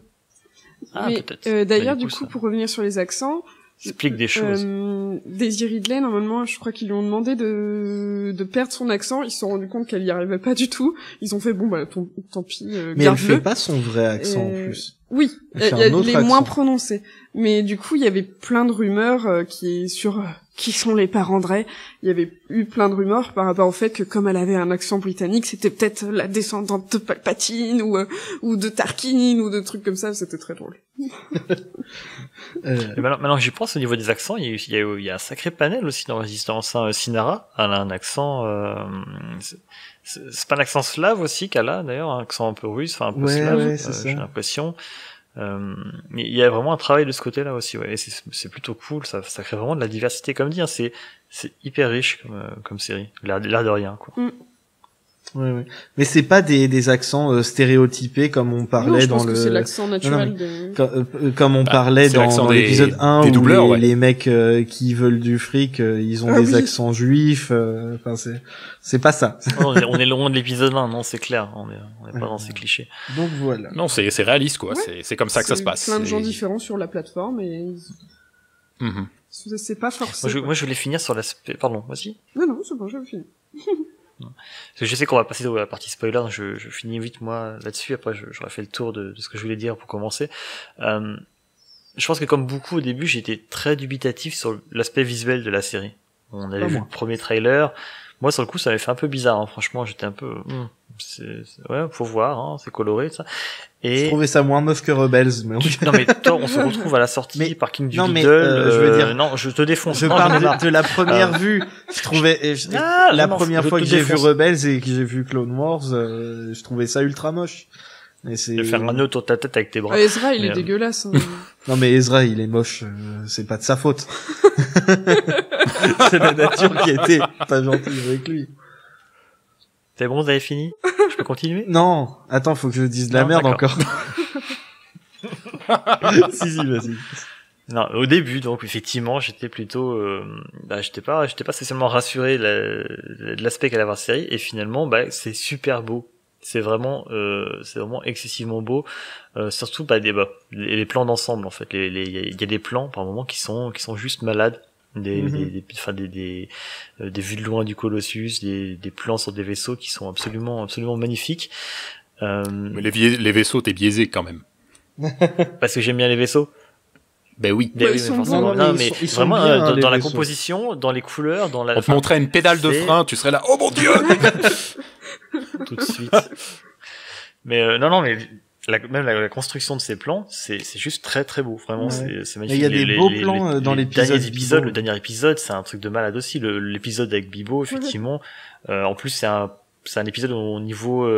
Mais, d'ailleurs, du coup, pour revenir sur les accents, explique des choses. Daisy Ridley, normalement, je crois qu'ils lui ont demandé de perdre son accent. Ils se sont rendus compte qu'elle y arrivait pas du tout. Ils ont fait tant pis. Mais elle fait pas son vrai accent en plus. Oui, il est moins prononcé. Mais du coup, il y avait plein de rumeurs qui sont les parents de Rey. Il y avait eu plein de rumeurs par rapport au fait que comme elle avait un accent britannique, c'était peut-être la descendante de Palpatine ou de Tarkin ou de trucs comme ça. C'était très drôle. Maintenant que j'y pense, au niveau des accents, il y a un sacré panel aussi dans Résistance. Sinara, elle a un accent... c'est pas un accent slave aussi qu'elle a, d'ailleurs, un accent un peu russe, enfin un peu slave, j'ai l'impression. Mais il y a vraiment un travail de ce côté-là aussi, ouais. Et c'est plutôt cool, ça crée vraiment de la diversité, comme dit, hein, c'est hyper riche comme série, l'air de rien, quoi. Ouais. Mais c'est pas des accents stéréotypés comme on parlait dans le. C'est l'accent naturel comme on parlait dans l'épisode 1 où doubleurs, les mecs qui veulent du fric, ils ont des accents juifs. Enfin, c'est pas ça. On est loin de l'épisode 1, non, c'est clair. On est pas dans ces clichés. Donc voilà. Non, c'est réaliste, quoi. Ouais. C'est comme ça que ça se passe. Plein de gens différents sur la plateforme et. C'est pas forcément. Moi, je voulais finir sur l'aspect. Pardon, vas-y. Non, c'est bon, je vais finir. Parce que je sais qu'on va passer à la partie spoiler, je finis vite moi là-dessus, après j'aurais fait le tour de ce que je voulais dire pour commencer. Je pense que comme beaucoup au début, j'étais très dubitatif sur l'aspect visuel de la série. On avait vu le premier trailer. Moi, sur le coup, ça m'avait fait un peu bizarre. Hein. Franchement, j'étais un peu... Ouais, faut voir, hein, c'est coloré, ça. Et... Je trouvais ça moins moche que Rebels. Mais... Non, mais toi, on se retrouve à la sortie par King du Lidl. Je veux dire... Non, je te défonce. Je parle de la première vue. Je trouvais... la première fois que j'ai vu Rebels et que j'ai vu Clone Wars, je trouvais ça ultra moche. Et c'est... De faire un nœud autour de ta tête avec tes bras. Ezra, il est dégueulasse. Hein. Non, mais Ezra, il est moche. C'est pas de sa faute. C'est la nature qui était pas gentille avec lui. C'est bon, vous avez fini? Je peux continuer? Non. Attends, faut que je dise de la merde encore. si, vas-y. Non, au début, donc, effectivement, j'étais plutôt, j'étais pas spécialement rassuré de l'aspect qu'allait avoir cette série, et finalement, c'est super beau. C'est vraiment excessivement beau, surtout les plans d'ensemble, en fait. Il y a des plans, par moments, qui sont juste malades. Des vues de loin du Colossus, des plans sur des vaisseaux qui sont absolument magnifiques. Mais les vaisseaux, t'es biaisé quand même. Parce que j'aime bien les vaisseaux. Ben oui. Mais forcément. Non, mais vraiment, dans la composition, dans les couleurs, dans la... On te montrait une pédale de frein, tu serais là, oh mon dieu! Tout de suite. Mais, mais même la construction de ces plans, c'est juste très très beau. Vraiment, c'est magnifique. Il y a des beaux plans dans l'épisode. Le dernier épisode, c'est un truc de malade aussi. L'épisode avec Bibo, effectivement. En plus, c'est un épisode où, au niveau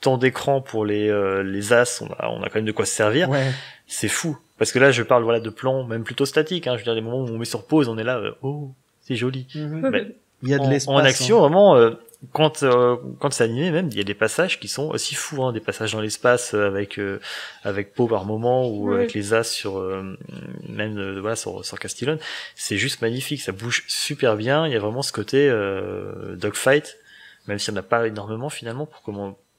temps d'écran pour les As, on a quand même de quoi se servir. Ouais. C'est fou. Parce que là, je parle de plans même plutôt statiques. Hein. Je veux dire, des moments où on met sur pause, on est là, oh, c'est joli. Mais il y a de l'espace. En action, vraiment, quand c'est animé, même, il y a des passages qui sont aussi fous, hein, des passages dans l'espace avec Poe par moment ou avec les As sur sur Castillon. C'est juste magnifique, ça bouge super bien. Il y a vraiment ce côté dogfight, même s'il n'y en a pas énormément finalement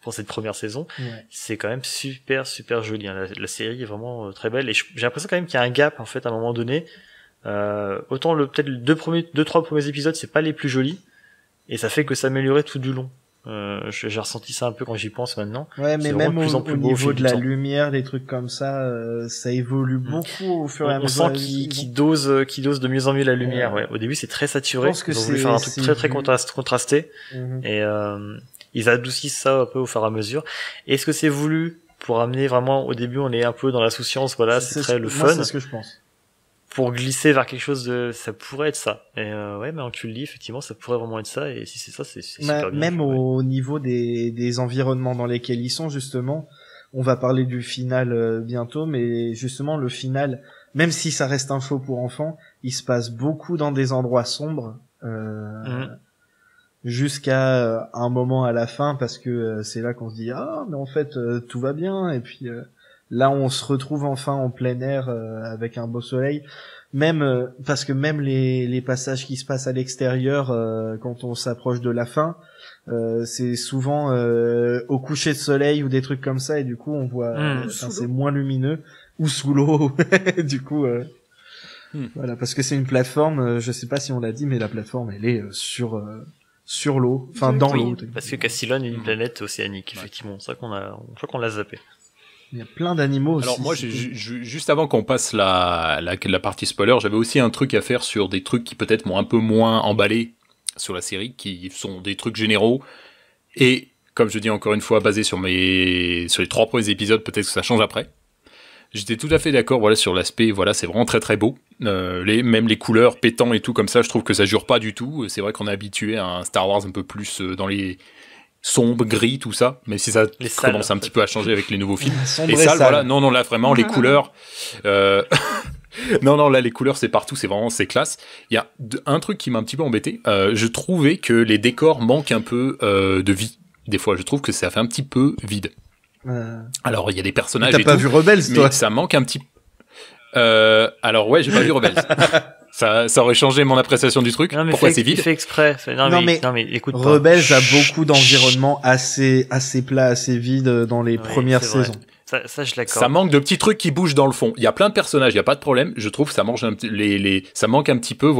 pour cette première saison. C'est quand même super joli, hein. La série est vraiment très belle et j'ai l'impression quand même qu'il y a un gap en fait à un moment donné. Autant peut-être les 2-3 premiers épisodes c'est pas les plus jolis et ça fait que s'améliorer tout du long. J'ai ressenti ça un peu quand j'y pense maintenant. Ouais, mais même au niveau de la lumière, des trucs comme ça, ça évolue beaucoup au fur et à mesure. On sent qu'il dose de mieux en mieux la lumière. Ouais. Au début c'est très saturé. Ils ont voulu faire un truc très contrasté et ils adoucissent ça un peu au fur et à mesure. Est-ce que c'est voulu pour amener vraiment, au début on est un peu dans la souciance, c'est très le fun. C'est ce que je pense. Pour glisser vers quelque chose ça pourrait être ça. Et mais tu le dis, effectivement, ça pourrait vraiment être ça, et si c'est ça, c'est super bien. Même au niveau des environnements dans lesquels ils sont, justement, on va parler du final bientôt, mais justement, le final, même si ça reste un show pour enfants, il se passe beaucoup dans des endroits sombres, jusqu'à un moment à la fin, parce que c'est là qu'on se dit, mais en fait, tout va bien, et puis... là, on se retrouve enfin en plein air avec un beau soleil. Même parce que même les passages qui se passent à l'extérieur quand on s'approche de la fin, c'est souvent au coucher de soleil ou des trucs comme ça, et du coup on voit c'est moins lumineux ou sous l'eau. Du coup voilà, parce que c'est une plateforme. Je sais pas si on l'a dit, mais la plateforme elle est sur l'eau, enfin dans l'eau. Parce que Castillon est une planète océanique, effectivement. C'est ça qu'on l'a zappé. Il y a plein d'animaux aussi. Alors moi, juste avant qu'on passe la partie spoiler, j'avais aussi un truc à faire sur des trucs qui peut-être m'ont un peu moins emballé sur la série, qui sont des trucs généraux. Et comme je dis encore une fois, basé sur les 3 premiers épisodes, peut-être que ça change après. J'étais tout à fait d'accord, sur l'aspect, c'est vraiment très très beau. Même les couleurs pétant et tout comme ça, je trouve que ça jure pas du tout. C'est vrai qu'on est habitué à un Star Wars un peu plus dans les sombre, gris, tout ça, même si ça commence un petit peu à changer avec les nouveaux films. Et ça, non, là, vraiment, les couleurs... non, là, les couleurs, c'est partout, c'est classe. Il y a un truc qui m'a un petit peu embêté. Je trouvais que les décors manquent un peu de vie. Des fois, je trouve que ça fait un petit peu vide. Alors, il y a des personnages T'as pas vu Rebels, toi? Mais ça manque un petit... alors, ouais, j'ai pas vu Rebels. Ça aurait changé mon appréciation du truc. Pourquoi c'est vide? Il fait exprès. Non, mais écoute pas. Rebels a beaucoup d'environnements assez plats, assez vides dans les premières saisons. Ça, je l'accorde. Ça manque de petits trucs qui bougent dans le fond. Il y a plein de personnages, il y a pas de problème. Je trouve que ça mange ça manque un petit peu,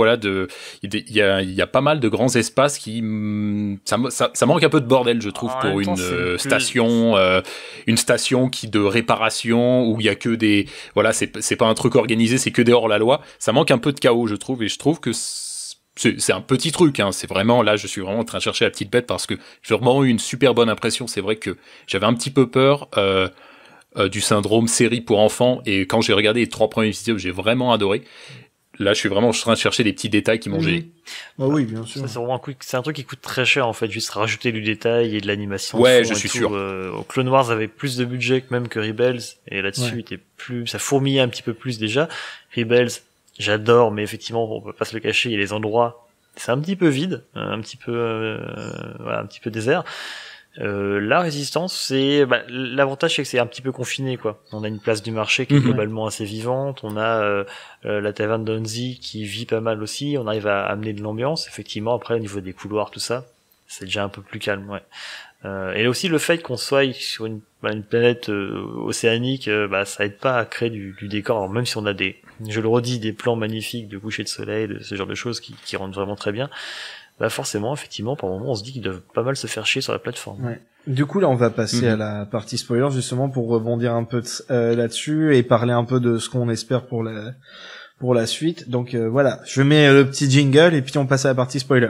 il y a pas mal de grands espaces qui, ça manque un peu de bordel, je trouve, pour une station de réparation où il y a que c'est pas un truc organisé, c'est que des hors-la-loi. Ça manque un peu de chaos, je trouve, et je trouve que c'est un petit truc, hein. C'est vraiment, là, je suis vraiment en train de chercher la petite bête parce que j'ai vraiment eu une super bonne impression. C'est vrai que j'avais un petit peu peur du syndrome série pour enfants, et quand j'ai regardé les 3 premiers épisodes, j'ai vraiment adoré. Là, je suis vraiment en train de chercher des petits détails qui m'ont gêné. Bah oui, bien sûr. Ça, c'est vraiment c'est un truc qui coûte très cher, en fait, juste rajouter du détail et de l'animation. Ouais, je suis sûr. Clone Wars avait plus de budget que même que Rebels, et là-dessus, ça fourmillait un petit peu plus déjà. Rebels, j'adore, mais effectivement, on peut pas se le cacher, il y a les endroits, c'est un petit peu vide, un petit peu désert. La Résistance, l'avantage c'est que c'est un petit peu confiné, quoi. On a une place du marché qui est globalement assez vivante, on a la taverne d'Onzi qui vit pas mal aussi, on arrive à amener de l'ambiance, effectivement. Après, au niveau des couloirs, tout ça, c'est déjà un peu plus calme, ouais. Et là aussi, le fait qu'on soit sur une planète océanique, ça aide pas à créer du décor. Alors, même si on a je le redis, des plans magnifiques de coucher de soleil, de ce genre de choses qui rendent vraiment très bien, forcément, effectivement, par moment, on se dit qu'ils doivent pas mal se faire chier sur la plateforme. Ouais. Du coup, là, on va passer à la partie spoiler, justement, pour rebondir un peu là-dessus et parler un peu de ce qu'on espère pour la suite. Donc, voilà. Je mets le petit jingle et puis on passe à la partie spoiler.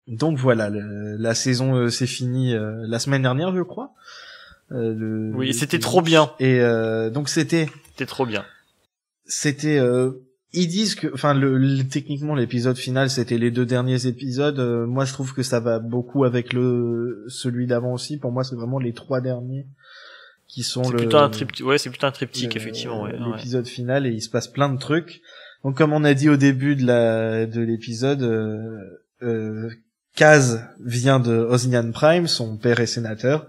Donc voilà, la saison s'est finie la semaine dernière, je crois. Oui, c'était trop bien. Et donc c'était trop bien. C'était ils disent que, enfin, techniquement l'épisode final c'était les 2 derniers épisodes. Moi je trouve que ça va beaucoup avec celui d'avant aussi. Pour moi c'est vraiment les 3 derniers qui sont c'est plutôt un triptyque effectivement. L'épisode final, et il se passe plein de trucs. Donc comme on a dit au début de l'épisode, Kaz vient de Osnian Prime, son père est sénateur,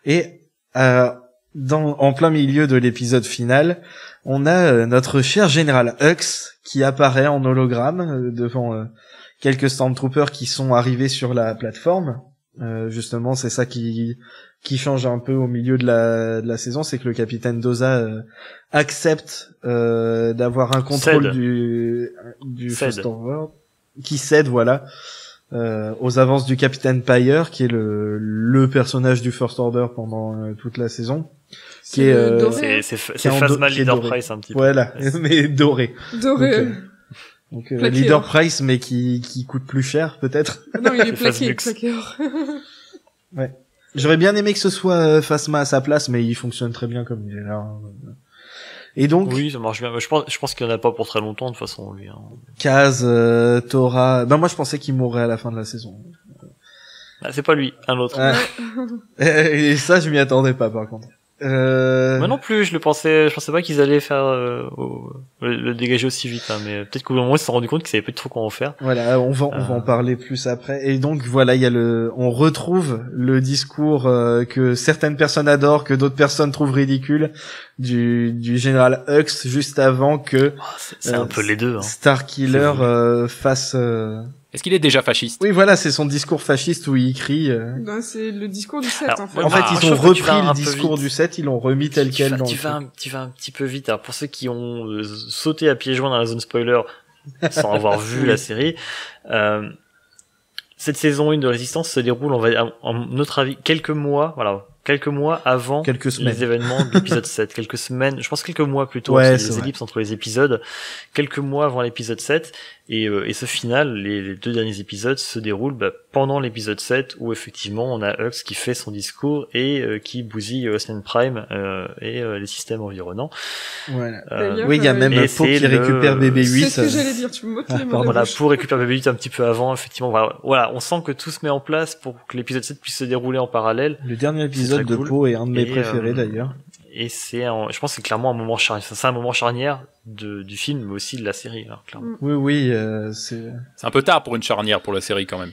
et en plein milieu de l'épisode final, on a notre cher général Hux qui apparaît en hologramme devant quelques Stormtroopers qui sont arrivés sur la plateforme. Justement, c'est ça qui change un peu au milieu de la saison, c'est que le capitaine Doza accepte d'avoir un contrôle du First Order, qui cède, voilà, aux avances du capitaine Pyre, qui est le personnage du First Order pendant toute la saison. C'est Phasma Leader Price un petit peu. Voilà, mais doré. Doré. Donc Leader Price, mais qui coûte plus cher peut-être. Non, il est plaqué. Ouais. J'aurais bien aimé que ce soit Phasma à sa place, mais il fonctionne très bien comme il est là. Et donc. Oui, ça marche bien. Je pense qu'il y en a pas pour très longtemps de toute façon, lui. Kaz, Tora. Moi je pensais qu'il mourrait à la fin de la saison. C'est pas lui, un autre. Et ça, je m'y attendais pas par contre. Moi non plus, je pensais pas qu'ils allaient faire le dégager aussi vite, hein, mais peut-être qu'au moment ils se sont rendu compte qu'ils savaient plus trop quoi en faire. Voilà, on va en parler plus après. Et donc voilà, on retrouve le discours que certaines personnes adorent, que d'autres personnes trouvent ridicule, du général Hux juste avant que c'est un peu les deux. Hein. Starkiller fasse. Est-ce qu'il est déjà fasciste? Oui, voilà, c'est son discours fasciste où il crie. Non, c'est le discours du 7, en fait. En fait, ils ont repris le discours du 7, ils l'ont remis tel quel. Tu vas un petit peu vite. Alors, pour ceux qui ont sauté à pieds joints dans la zone spoiler sans avoir vu la série, cette saison 1 de Résistance se déroule, en notre avis, quelques mois avant les événements de l'épisode 7. Quelques semaines, je pense quelques mois plutôt, ouais, les ellipses entre les épisodes. Quelques mois avant l'épisode 7. Et ce final, les 2 derniers épisodes se déroulent pendant l'épisode 7, où effectivement on a Hux qui fait son discours et qui bousille Osnian Prime et les systèmes environnants. Voilà. Oui, il y a même Poe qui récupère BB-8. C'est ce que j'allais dire, tu me mottes les mots. Voilà, pour récupérer BB-8 un petit peu avant, effectivement. Voilà, on sent que tout se met en place pour que l'épisode 7 puisse se dérouler en parallèle. Le dernier épisode de Poe est un de mes préférés d'ailleurs. Et je pense que c'est clairement un moment charnière. C'est un moment charnière du film, mais aussi de la série, alors, clairement. Oui, c'est un peu tard pour une charnière pour la série quand même.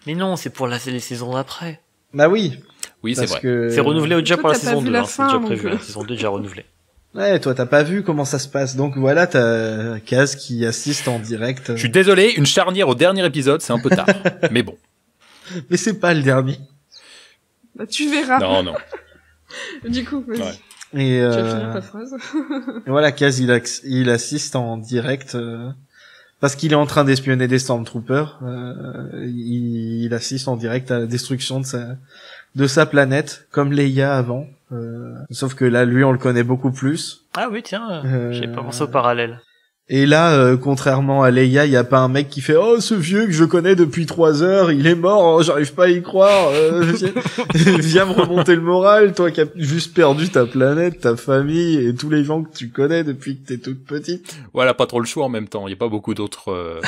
Mais non, c'est pour les saisons d'après. Bah oui. Oui, c'est vrai. C'est renouvelé déjà pour la saison 2, c'est déjà prévu. La saison 2 déjà renouvelée. Ouais, toi t'as pas vu comment ça se passe. Donc voilà, t'as Kaz qui assiste en direct. Je suis désolé, une charnière au dernier épisode, c'est un peu tard. Mais bon. Mais c'est pas le dernier. Bah tu verras. Non. Du coup, vas-y. Ouais. Et tu vas finir ta phrase. Et voilà, Kaz il assiste en direct parce qu'il est en train d'espionner des Stormtroopers. Il assiste en direct à la destruction de sa planète, comme Leia avant. Sauf que là, lui, on le connaît beaucoup plus. Ah oui, tiens, j'avais pas pensé au parallèle. Et là, contrairement à Leia, il y a pas un mec qui fait oh ce vieux que je connais depuis 3 heures, il est mort, oh, j'arrive pas à y croire. Viens me remonter le moral, toi qui as juste perdu ta planète, ta famille et tous les gens que tu connais depuis que t'es toute petite. Voilà, pas trop le choix en même temps. Il y a pas beaucoup d'autres.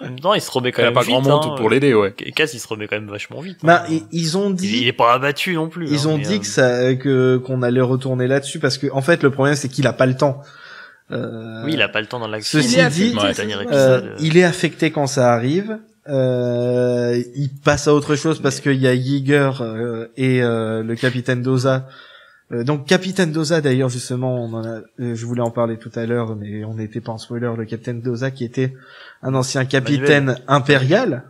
En même temps, il se remet quand même vite. Il y a pas grand monde pour l'aider, ouais. Kaz, il se remet quand même vachement vite. Bah, ils ont dit. Il est pas abattu non plus. Ils ont dit qu'on allait retourner là-dessus parce que en fait le problème c'est qu'il a pas le temps. Oui, il a pas le temps dans l'action. Ceci dit, il est affecté quand ça arrive. Il passe à autre chose parce qu'il y a Yeager et le capitaine Doza. Donc capitaine Doza d'ailleurs justement, je voulais en parler tout à l'heure, mais on n'était pas en spoiler. Le capitaine Doza qui était un ancien capitaine impérial.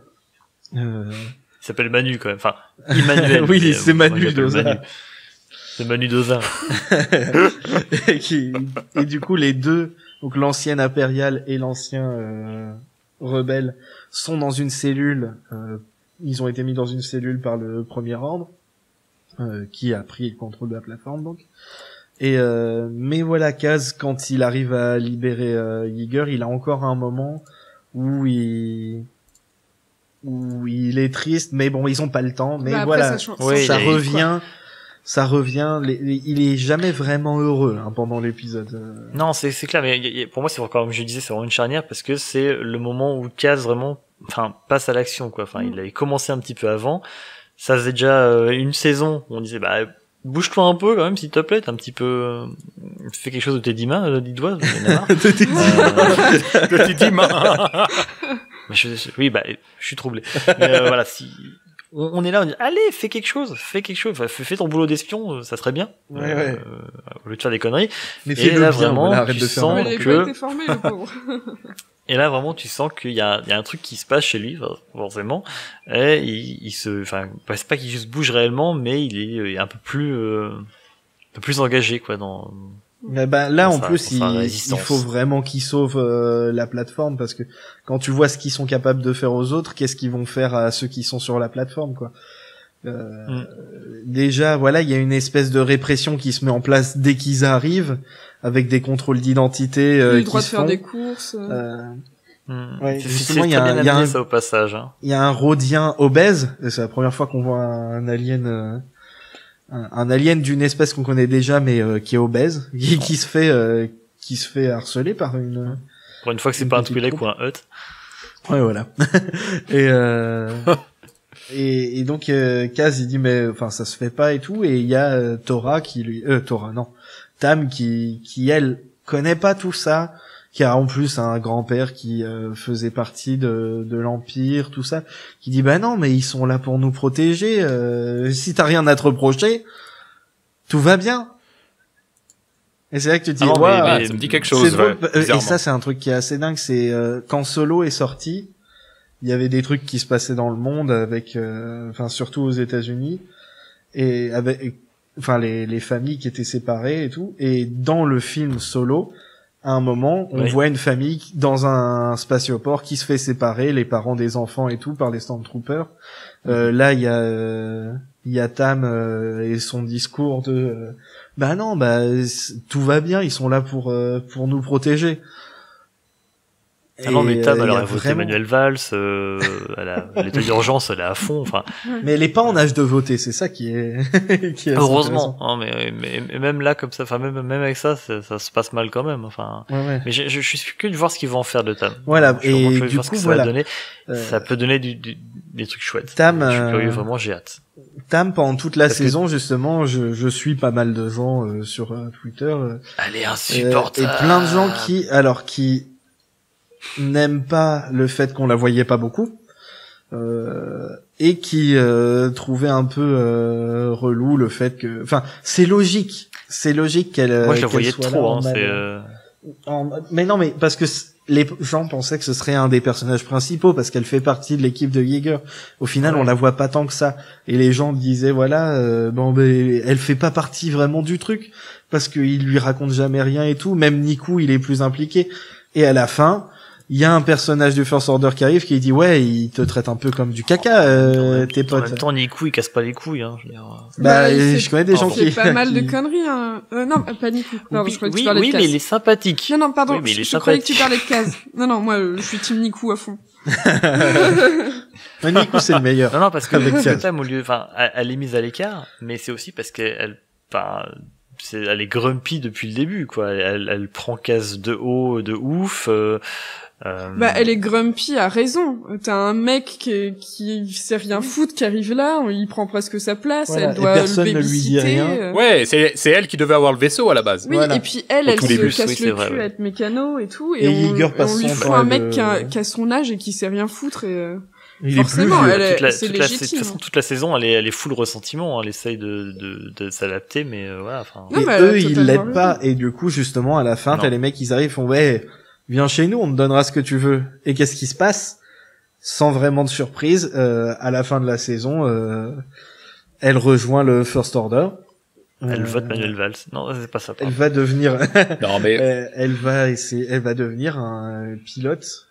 Il s'appelle Manu quand même. Enfin, Emmanuel. Oui, c'est Manu Doza. Manu. C'est Manu Doza. Et du coup, les deux, donc l'ancien impérial et l'ancien rebelle, sont dans une cellule. Ils ont été mis dans une cellule par le Premier Ordre, qui a pris le contrôle de la plateforme, donc. Et mais voilà, Kaz, quand il arrive à libérer Yeager, il a encore un moment où il est triste, mais bon, ils ont pas le temps. Mais après, voilà, ça revient. Ça revient, il est jamais vraiment heureux pendant l'épisode. Non, c'est clair, mais pour moi, c'est comme je disais, c'est vraiment une charnière parce que c'est le moment où Kaz vraiment, passe à l'action, quoi. Enfin, il avait commencé un petit peu avant. Ça faisait déjà une saison où on disait, bouge-toi un peu quand même, s'il te plaît, t'es un petit peu, fais quelque chose de tes 10 mains, 10 doigts, de tes 10 mains. Oui, je suis troublé. Mais voilà, si on est là, on dit allez, fais quelque chose, enfin, fais ton boulot d'espion, ça serait bien. Ouais. Au lieu de faire des conneries. Mais et là vraiment, voilà, tu sens que formé, le pauvre. Et là vraiment, tu sens qu'il y a un truc qui se passe chez lui, forcément. Et c'est pas qu'il juste bouge réellement, mais il est un peu plus engagé, quoi, dans. Mais là en plus il faut vraiment qu'ils sauvent la plateforme parce que quand tu vois ce qu'ils sont capables de faire aux autres, qu'est-ce qu'ils vont faire à ceux qui sont sur la plateforme, quoi. Déjà voilà, il y a une espèce de répression qui se met en place dès qu'ils arrivent avec des contrôles d'identité le qui droit de se faire font. des courses. Ouais, justement il y a ça au passage. Il y a un Rhodien obèse, et c'est la première fois qu'on voit un alien un alien d'une espèce qu'on connaît déjà mais qui est obèse, qui se fait harceler par une. Pour une fois que c'est pas un Twi'lek ou un Hutt. Ouais, voilà. et donc Kaz il dit mais enfin ça se fait pas et tout, et il y a Tam qui elle connaît pas tout ça, qui a en plus un grand-père qui faisait partie de l'Empire, tout ça, qui dit bah non mais ils sont là pour nous protéger, si t'as rien à te reprocher, tout va bien. Et c'est là que tu te dis ça me dit quelque chose. Et ça c'est un truc qui est assez dingue, c'est quand Solo est sorti, il y avait des trucs qui se passaient dans le monde avec surtout aux États-Unis, et avec les familles qui étaient séparées et tout, et dans le film Solo, à un moment, on voit une famille dans un spatioport qui se fait séparer, les parents des enfants et tout, par les Stormtroopers. Là, il y a Tam et son discours de tout va bien, ils sont là pour nous protéger. Ah non, mais Tam, elle aurait voté Manuel Valls, l'état d'urgence, elle est à fond, Mais elle est pas en âge de voter, c'est ça qui est, heureusement, hein, mais même là, comme ça, même avec ça se passe mal quand même, Ouais. Mais je suis curieux de voir ce qu'ils vont en faire de Tam. Voilà, et du coup, ça peut donner des trucs chouettes. Tam, je suis curieux, vraiment, j'ai hâte. Tam, pendant toute la saison, justement, je suis pas mal de gens, sur Twitter. Elle est insupportable. Et plein de gens qui n'aiment pas le fait qu'on la voyait pas beaucoup, et qui trouvaient un peu relou le fait que, c'est logique qu'elle. Moi je la voyais trop, mais non, mais parce que les gens pensaient que ce serait un des personnages principaux parce qu'elle fait partie de l'équipe de Yeager. Au final, on la voit pas tant que ça, et les gens disaient elle fait pas partie vraiment du truc parce qu'il lui raconte jamais rien et tout. Même Niku, il est plus impliqué, et à la fin. il y a un personnage du First Order qui arrive qui dit ouais, il te traite un peu comme du caca, tes potes. En même temps, Niku, il casse pas les couilles, hein. Je veux dire. Bah, je connais des gens qui... Il fait pas mal de conneries, hein. Non, pas Niku. Non, je croyais que tu parlais de Kaz. Oui, mais il est sympathique. Non, pardon, oui, mais il est je croyais que tu parlais de Kaz. Non, moi, je suis team Niku à fond. Niku, c'est le meilleur. Non, parce que Tam, au lieu, enfin, elle est mise à l'écart, mais c'est aussi parce qu'elle, elle est grumpy depuis le début, quoi. Elle prend Kaz de haut, de ouf. Elle est grumpy à raison. T'as un mec qui sait rien foutre, qui arrive là, il prend presque sa place, voilà. Elle doit personne le ne lui dit rien. Ouais, c'est elle qui devait avoir le vaisseau à la base. Oui, voilà. Et puis elle se casse le cul à être mécano et tout, et on lui fout un mec qui a son âge et qui sait rien foutre et forcément, c'est légitime. De toute façon, toute la saison, elle est full ressentiment, elle essaye de s'adapter, mais voilà, enfin. Et eux, ils l'aident pas, et du coup, justement, à la fin, t'as les mecs, ils arrivent, font, ouais, viens chez nous, on te donnera ce que tu veux. Et qu'est-ce qui se passe? Sans vraiment de surprise, à la fin de la saison, elle rejoint le First Order. Elle vote Manuel Valls. Non, c'est pas ça. Elle va devenir. Non, mais elle va devenir un pilote.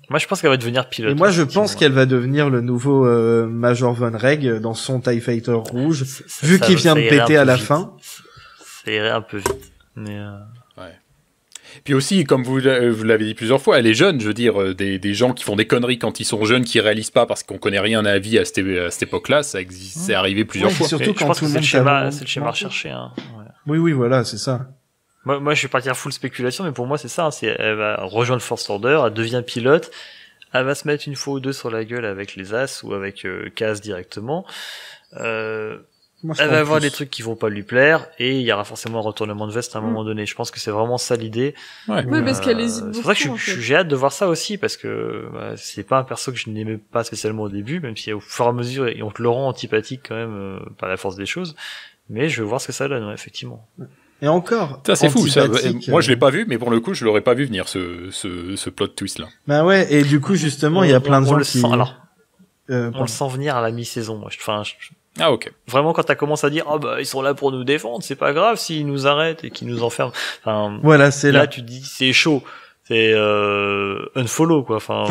Moi, je pense qu'elle va devenir pilote. Et moi, je pense qu'elle va devenir le nouveau Major Von Reg dans son TIE Fighter rouge, vu qu'il vient de péter à la fin. Ça irait un peu vite, mais. Ouais. Puis aussi, comme vous l'avez dit plusieurs fois, elle est jeune, je veux dire, des gens qui font des conneries quand ils sont jeunes, qui réalisent pas parce qu'on connaît rien à la vie à cette époque-là, ça existe, c'est arrivé plusieurs fois. Surtout quand tout le monde c'est le schéma recherché, hein. Ouais. Oui, voilà, c'est ça. Moi, je vais partir full spéculation, mais pour moi, c'est ça, hein, elle va rejoindre le First Order, elle devient pilote, elle va se mettre une fois ou deux sur la gueule avec les As ou avec Kaz directement, elle va avoir des trucs qui vont pas lui plaire et il y aura forcément un retournement de veste à un moment donné. Je pense que c'est vraiment ça l'idée. Ouais, parce qu'elle hésite beaucoup. C'est vrai que j'ai hâte de voir ça aussi parce que c'est pas un perso que je n'aimais pas spécialement au début, même si au fur et à mesure on te le rend antipathique quand même par la force des choses. Mais je veux voir ce que ça donne, effectivement. Et encore. Ça c'est fou. Ça. Moi je l'ai pas vu, mais pour le coup je l'aurais pas vu venir ce plot twist là. Bah ouais. Et du coup justement il y a plein de gens qui. On le sent venir à la mi-saison. Moi, ah ok. Vraiment quand t'as commencé à dire ils sont là pour nous défendre, c'est pas grave s'ils nous arrêtent et qu'ils nous enferment. Enfin voilà, c'est là. Là tu dis c'est chaud. C'est unfollow quoi. Enfin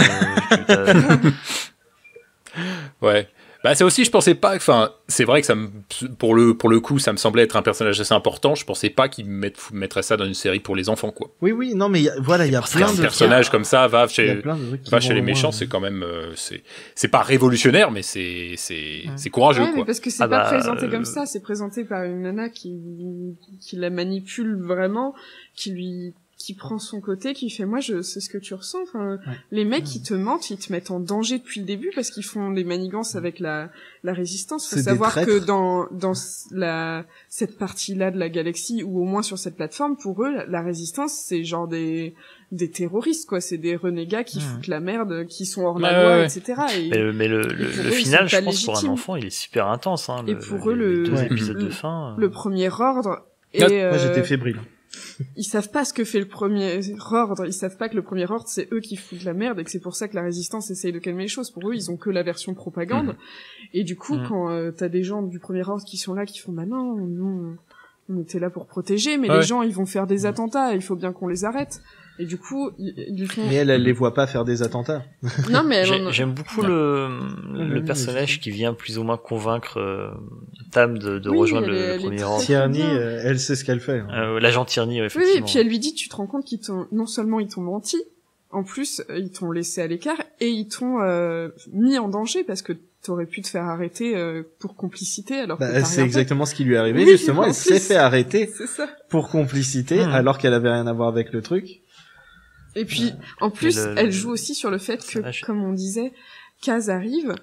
ouais. Bah c'est aussi je pensais pas enfin c'est vrai que pour le coup ça me semblait être un personnage assez important, je pensais pas qu'ils mettraient ça dans une série pour les enfants quoi. Oui non mais il y a plein de personnages comme ça va chez les méchants, c'est quand même c'est pas révolutionnaire mais c'est courageux quoi. Mais parce que c'est pas présenté comme ça, c'est présenté par une nana qui la manipule vraiment, qui prend son côté, qui fait moi je sais ce que tu ressens. Enfin, les mecs ils te mentent, ils te mettent en danger depuis le début parce qu'ils font des manigances avec la résistance. Faut savoir que dans cette partie-là de la galaxie ou au moins sur cette plateforme, pour eux la résistance c'est genre des terroristes quoi, c'est des renégats qui foutent la merde, qui sont hors la loi, etc. Mais le final, je pense pour un enfant, il est super intense. Hein, et pour eux les deux épisodes de fin. Le premier ordre. Moi j'étais fébrile. Ils savent pas ce que fait le premier ordre, ils savent pas que le premier ordre c'est eux qui foutent la merde et que c'est pour ça que la résistance essaye de calmer les choses. Pour eux ils ont que la version propagande et du coup quand t'as des gens du premier ordre qui sont là qui font bah non, nous on était là pour protéger mais les gens ils vont faire des attentats, il faut bien qu'on les arrête. Et du coup, ils font... Mais elle les voit pas faire des attentats. Non, mais j'aime beaucoup le personnage qui vient plus ou moins convaincre Tam de rejoindre le premier ordre. Tierney, elle sait ce qu'elle fait. L'agent Tierney, effectivement. Oui, et puis elle lui dit, tu te rends compte non seulement ils t'ont menti, en plus, ils t'ont laissé à l'écart, et ils t'ont mis en danger, parce que t'aurais pu te faire arrêter pour complicité, alors que t'as rien c'est exactement fait. ce qui lui est arrivé, justement, elle s'est fait arrêter pour complicité, alors qu'elle avait rien à voir avec le truc. Et puis, en plus, elle joue aussi sur le fait que, comme on disait, Kaz arrive,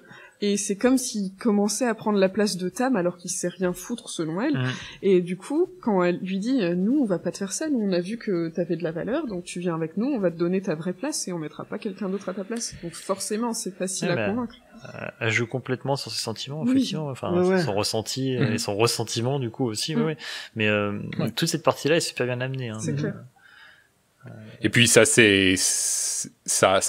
et c'est comme s'il commençait à prendre la place de Tam, alors qu'il sait rien foutre, selon elle. Et du coup, quand elle lui dit, nous, on va pas te faire ça, nous, on a vu que t'avais de la valeur, donc tu viens avec nous, on va te donner ta vraie place, et on mettra pas quelqu'un d'autre à ta place. Donc forcément, c'est facile à convaincre. Elle joue complètement sur ses sentiments, effectivement, son ressenti, et son ressentiment, du coup, aussi, Mais toute cette partie-là est super bien amenée. Hein, c'est clair. Et puis ça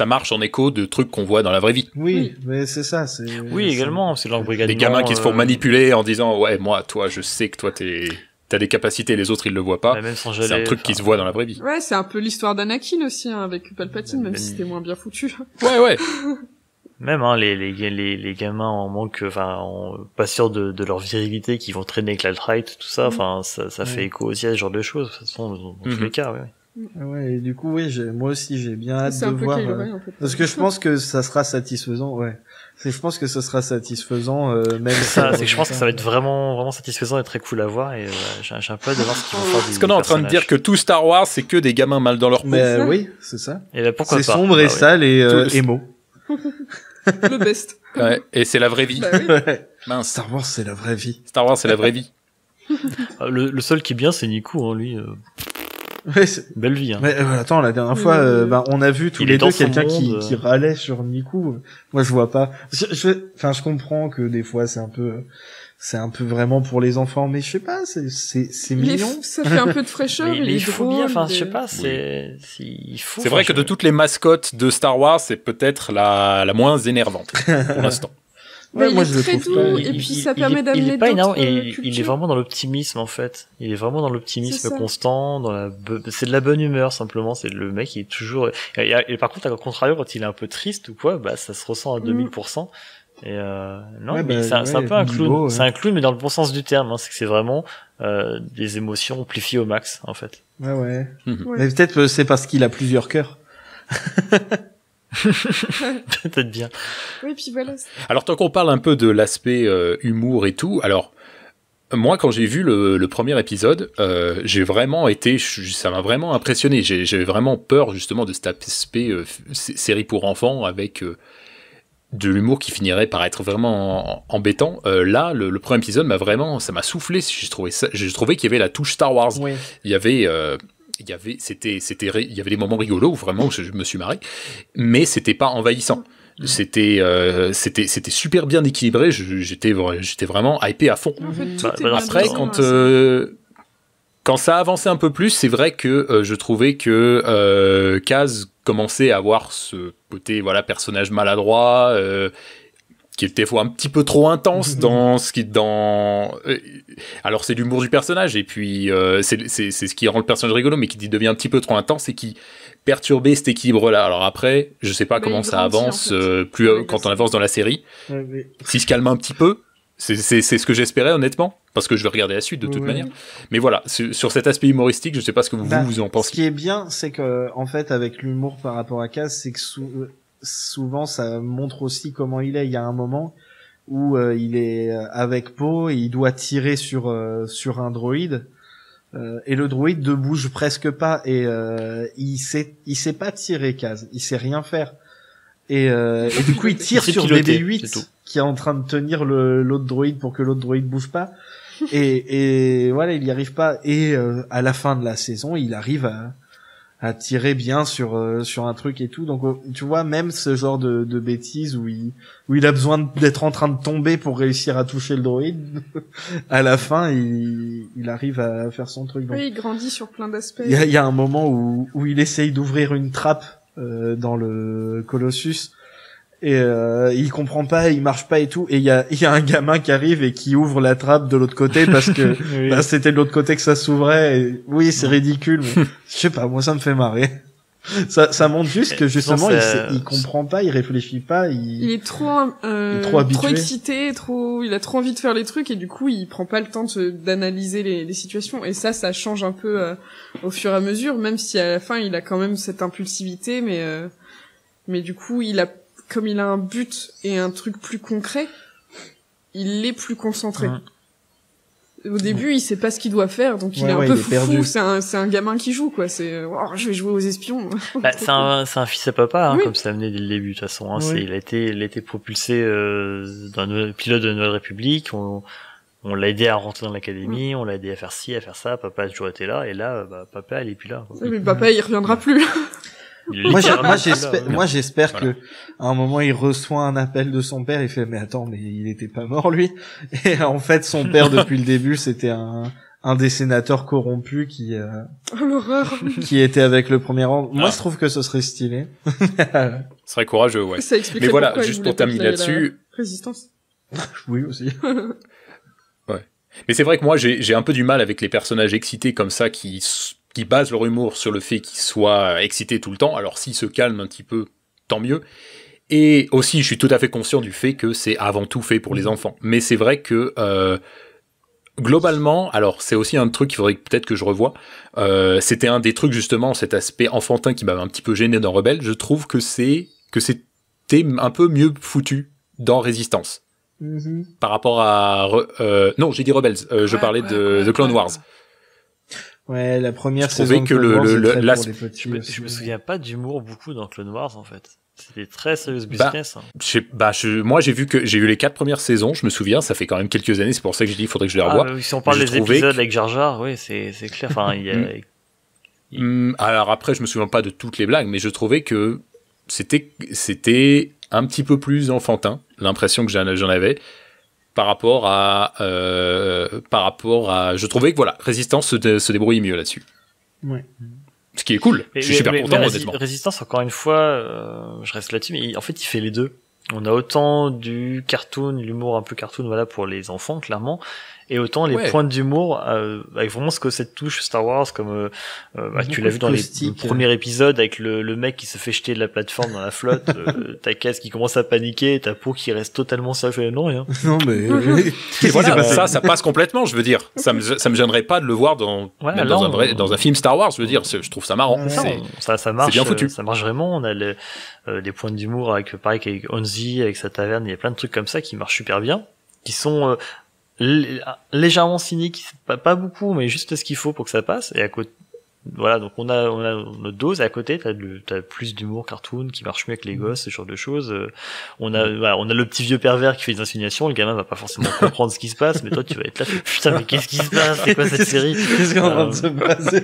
marche en écho de trucs qu'on voit dans la vraie vie. Oui, mais c'est ça. Oui, également, c'est l'embrigadement. Les gamins qui se font manipuler en disant ouais moi toi je sais que toi t'es t'as des capacités, les autres ils le voient pas. Bah, même sans c'est un truc qui se voit dans la vraie vie. Ouais, c'est un peu l'histoire d'Anakin aussi, hein, avec Palpatine, même si c'était moins bien foutu. Ouais. Même hein, les gamins en manque, pas sûrs de leur virilité, qui vont traîner avec l'alt-right, tout ça. Enfin, ça fait écho aussi à ce genre de choses. De toute façon, dans tous les cas, ouais. Ouais, et du coup, oui, moi aussi, j'ai bien hâte C'est de un peu voir. en fait. Parce que je pense que ça sera satisfaisant, ouais. Je pense que ça sera satisfaisant, même. Ça, c'est que je pense que ça va être vraiment satisfaisant et très cool à voir, et j'ai un peu hâte de voir ce qu'ils vont faire. Est-ce qu'on est en train de dire que tout Star Wars, c'est que des gamins mal dans leur peau? Mais oui, c'est ça. Et là, pourquoi c'est pas? sombre et sale et émo. Le best. Ouais, et c'est la vraie vie. Bah oui. Ouais. Mince. Star Wars, c'est la vraie vie. Star Wars, c'est la vraie vie. Le seul qui est bien, c'est Nico, hein, lui. Ouais, belle vie. Hein. Mais attends, la dernière fois, on a vu tous les deux quelqu'un qui râlait sur Nico. Moi, je vois pas. Je comprends que des fois c'est un peu vraiment pour les enfants, mais je sais pas, c'est mignon. Ça fait un peu de fraîcheur. Mais il faut bien. Enfin, je sais pas. Il faut. C'est vrai que de toutes les mascottes de Star Wars, c'est peut-être la moins énervante pour l'instant. Ouais, moi, je le trouve pas. Et puis, ça permet d'amener d'autres il est vraiment dans l'optimisme, en fait. Il est vraiment dans l'optimisme constant, c'est de la bonne humeur, simplement. C'est le mec, il est toujours, et par contre, à contrario, quand il est un peu triste ou quoi, bah, ça se ressent à 2000%. Et non, mais c'est un peu un clown. Ouais. C'est un clown, mais dans le bon sens du terme. Hein. C'est que c'est vraiment des émotions amplifiées au max, en fait. Ouais. Ouais. Mais peut-être que c'est parce qu'il a plusieurs cœurs. Peut-être bien. Oui, puis voilà. Alors, tant qu'on parle un peu de l'aspect humour et tout, alors, moi, quand j'ai vu le premier épisode, j'ai vraiment ça m'a vraiment impressionné. J'avais vraiment peur, justement, de cet aspect série pour enfants avec de l'humour qui finirait par être vraiment embêtant. Là, le premier épisode ça m'a soufflé. J'ai trouvé qu'il y avait la touche Star Wars. Oui. Il y avait des moments rigolos où vraiment je me suis marré, mais c'était pas envahissant. C'était super bien équilibré. J'étais vraiment hypé à fond. En fait, après, quand ça avançait un peu plus, c'est vrai que je trouvais que Kaz commençait à avoir ce côté personnage maladroit, qui est des fois un petit peu trop intense alors c'est l'humour du personnage, et puis c'est ce qui rend le personnage rigolo, mais qui devient un petit peu trop intense et qui perturbait cet équilibre là. Alors après, je sais pas comment ça avance quand on avance dans la série, s'il se calme un petit peu. C'est ce que j'espérais, honnêtement, parce que je vais regarder la suite de toute manière. Mais voilà, sur cet aspect humoristique, je sais pas ce que vous en pensez. Ce qui est bien, c'est que en fait, avec l'humour par rapport à Kaz, c'est que souvent ça montre aussi comment il est. Il y a un moment où il est avec Poe et il doit tirer sur un droïde, et le droïde ne bouge presque pas, et il sait pas tirer, Kaz, il sait rien faire, et du coup il tire sur BB-8 qui est en train de tenir l'autre droïde pour que l'autre droïde bouge pas, et voilà, il y arrive pas, et à la fin de la saison il arrive à tirer bien sur un truc et tout. Donc tu vois, même ce genre de bêtises où il a besoin d'être en train de tomber pour réussir à toucher le droïde, à la fin il arrive à faire son truc. Donc, oui, il grandit sur plein d'aspects. Il y a un moment où il essaye d'ouvrir une trappe dans le Colossus, et il comprend pas, il marche pas et tout, et il y a un gamin qui arrive et qui ouvre la trappe de l'autre côté parce que oui. C'était de l'autre côté que ça s'ouvrait, et oui, c'est ridicule, mais je sais pas, moi ça me fait marrer. Ça montre juste que justement il comprend pas, il réfléchit pas, il est trop excité, il a trop envie de faire les trucs, et du coup il prend pas le temps d'analyser les situations, et ça change un peu au fur et à mesure, même si à la fin il a quand même cette impulsivité, mais du coup comme il a un but et un truc plus concret, il est plus concentré. Au début, il sait pas ce qu'il doit faire, donc il est un peu fou. C'est un gamin qui joue, quoi. Je vais jouer aux espions. C'est un fils à papa, hein, oui. Comme ça amené dès le début, de toute façon. Hein, oui. Il a été propulsé dans le pilote de la Nouvelle République. On l'a aidé à rentrer dans l'académie, on l'a aidé à faire ci, à faire ça. Papa a toujours été là, et là, papa, il est plus là. Oui, mais papa, il reviendra plus. Moi j'espère que à un moment il reçoit un appel de son père, il fait mais attends, mais il était pas mort lui, et en fait son père depuis le début c'était un des sénateurs corrompus qui l'horreur qui était avec le premier rang. Moi je trouve que ce serait stylé. Ce serait courageux, ouais. Ça explique. Mais voilà, juste pour terminer là-dessus. Résistance. Oui aussi. Ouais. Mais c'est vrai que moi, j'ai un peu du mal avec les personnages excités comme ça qui basent leur humour sur le fait qu'ils soient excités tout le temps. Alors, s'ils se calment un petit peu, tant mieux. Et aussi, je suis tout à fait conscient du fait que c'est avant tout fait pour les enfants. Mais c'est vrai que, globalement, alors c'est aussi un truc qu'il faudrait peut-être que je revoie. C'était un des trucs, justement, cet aspect enfantin qui m'avait un petit peu gêné dans Rebelle. Je trouve que c'était un peu mieux foutu dans Résistance. Par rapport à... non, j'ai dit Rebels, je parlais de Clone Wars. Ouais, la première je saison trouvais que je me souviens pas d'humour beaucoup dans Clone Wars, en fait. C'était très serious business. Moi, j'ai vu les 4 premières saisons, je me souviens, ça fait quand même quelques années, c'est pour ça que j'ai dit il faudrait que je les revoie. Si on parle des épisodes avec Jar Jar, oui, c'est clair. Enfin, alors après, je me souviens pas de toutes les blagues, mais je trouvais que c'était un petit peu plus enfantin, l'impression que j'en avais, par rapport à je trouvais que voilà, Résistance se débrouille mieux là-dessus. Ouais. Ce qui est cool. Je suis super content, honnêtement. Résistance, encore une fois, je reste là-dessus, mais en fait, il fait les deux. On a autant du cartoon, l'humour un peu cartoon, voilà, pour les enfants, clairement, et autant les pointes d'humour, avec vraiment cette touche Star Wars, comme tu l'as vu dans le premier épisode, avec le mec qui se fait jeter de la plateforme dans la flotte, ta caisse qui commence à paniquer, ta peau qui reste totalement sérieuse, non, rien. Non, mais... Et voilà, ça passe complètement, je veux dire. Ça me gênerait pas de le voir dans un film Star Wars, je veux dire, je trouve ça marrant. Ça marche, bien foutu. Ça marche vraiment, on a les points d'humour avec, pareil qu'avec Onzi, avec sa taverne, il y a plein de trucs comme ça qui marchent super bien, qui sont légèrement cyniques, pas beaucoup, mais juste ce qu'il faut pour que ça passe. Et à côté, voilà, donc on a notre dose. Et à côté, t'as plus d'humour cartoon qui marche mieux avec les gosses, ce genre de choses. On a le petit vieux pervers qui fait des insinuations. Le gamin va pas forcément comprendre ce qui se passe, mais toi, tu vas être là. Putain, mais qu'est-ce qui se passe? C'est quoi cette série? Qu'est-ce qu'on est en train de se passer?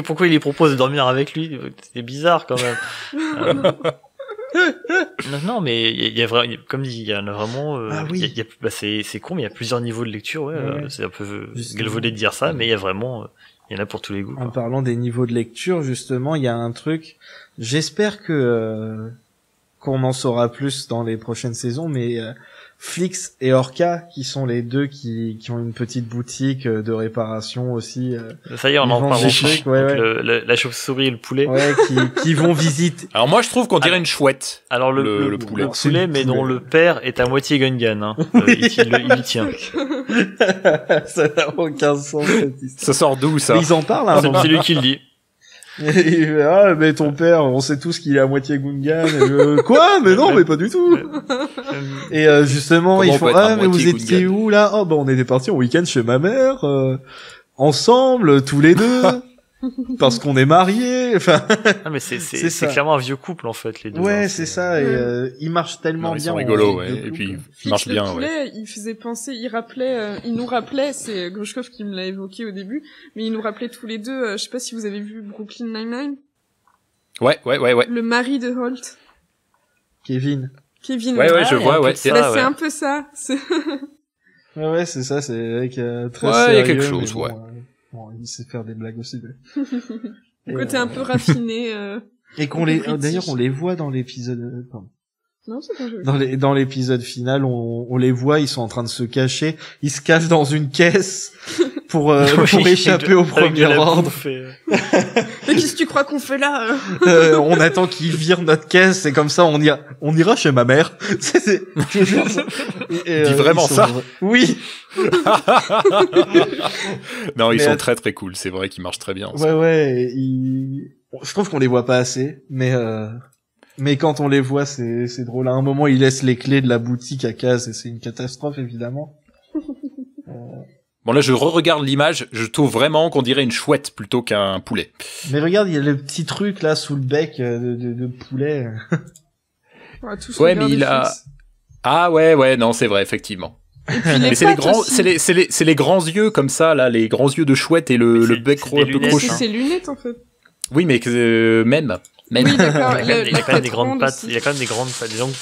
Pourquoi il lui propose de dormir avec lui? C'est bizarre, quand même. Non, mais il y a vraiment, comme dit, il y en a vraiment, c'est con, mais il y a plusieurs niveaux de lecture, ouais. C'est un peu galvaudé de dire ça, mais il y a vraiment, il y en a pour tous les goûts, quoi. En parlant des niveaux de lecture, justement, il y a un truc, j'espère qu'on en saura plus dans les prochaines saisons, mais Flix et Orca, qui sont les deux qui ont une petite boutique de réparation aussi. Ça y est, on en parle. La chauve-souris et le poulet. Ouais, qui vont visiter. Alors moi, je trouve qu'on dirait une chouette. Alors le poulet, mais dont le père est à moitié Gungan, hein. Il y tient. Ça n'a aucun sens, cette histoire. Ça sort d'où, ça? Ils en parlent, hein. C'est lui qui le dit. Ah, mais ton père, on sait tous qu'il est à moitié Gungan. Quoi? Mais non, mais pas du tout. Et justement, comment ils font mais vous étiez où là? Oh bah on était partis en week-end chez ma mère, ensemble, tous les deux, parce qu'on est mariés. Enfin, mais c'est clairement un vieux couple en fait, les deux. Ouais, c'est ça. Et ils marchent tellement bien. Ils sont rigolos, ouais. Et puis ils marchent bien. Poulet, il faisait penser, il nous rappelait, c'est Grushkov qui me l'a évoqué au début, mais il nous rappelait tous les deux. Je sais pas si vous avez vu Brooklyn Nine-Nine. Ouais. Le mari de Holt. Kevin. Ouais, je vois, ouais. C'est un peu ça. Ouais, c'est ça, c'est avec très ouais, sérieux. Il y a quelque chose, ouais. Bon, il sait faire des blagues aussi. Le côté un peu raffiné. Et d'ailleurs, on les voit dans l'épisode. Non, c'est pas joli. Dans l'épisode final, on les voit, ils sont en train de se cacher. Ils se cachent dans une caisse pour échapper au premier ordre. Mais qu'est-ce que tu crois qu'on fait là? On attend qu'ils virent notre caisse, et comme ça, on ira chez ma mère. Dis vraiment ça? Oui. Non, ils sont très très cool. C'est vrai qu'ils marchent très bien. Ouais. Je trouve qu'on les voit pas assez, mais quand on les voit, c'est drôle. À un moment, ils laissent les clés de la boutique à Kaz, et c'est une catastrophe, évidemment. Bon, là, je re-regarde l'image, je trouve vraiment qu'on dirait une chouette plutôt qu'un poulet. Mais regarde, il y a le petit truc, là, sous le bec de poulet. Ouais, mais il a... Ah ouais, non, c'est vrai, effectivement. Mais c'est les grands yeux, comme ça, là, les grands yeux de chouette et le bec un peu croche. C'est ses lunettes, en fait. Oui, mais même. Oui, d'accord. Il a quand même des grandes pattes, des longues...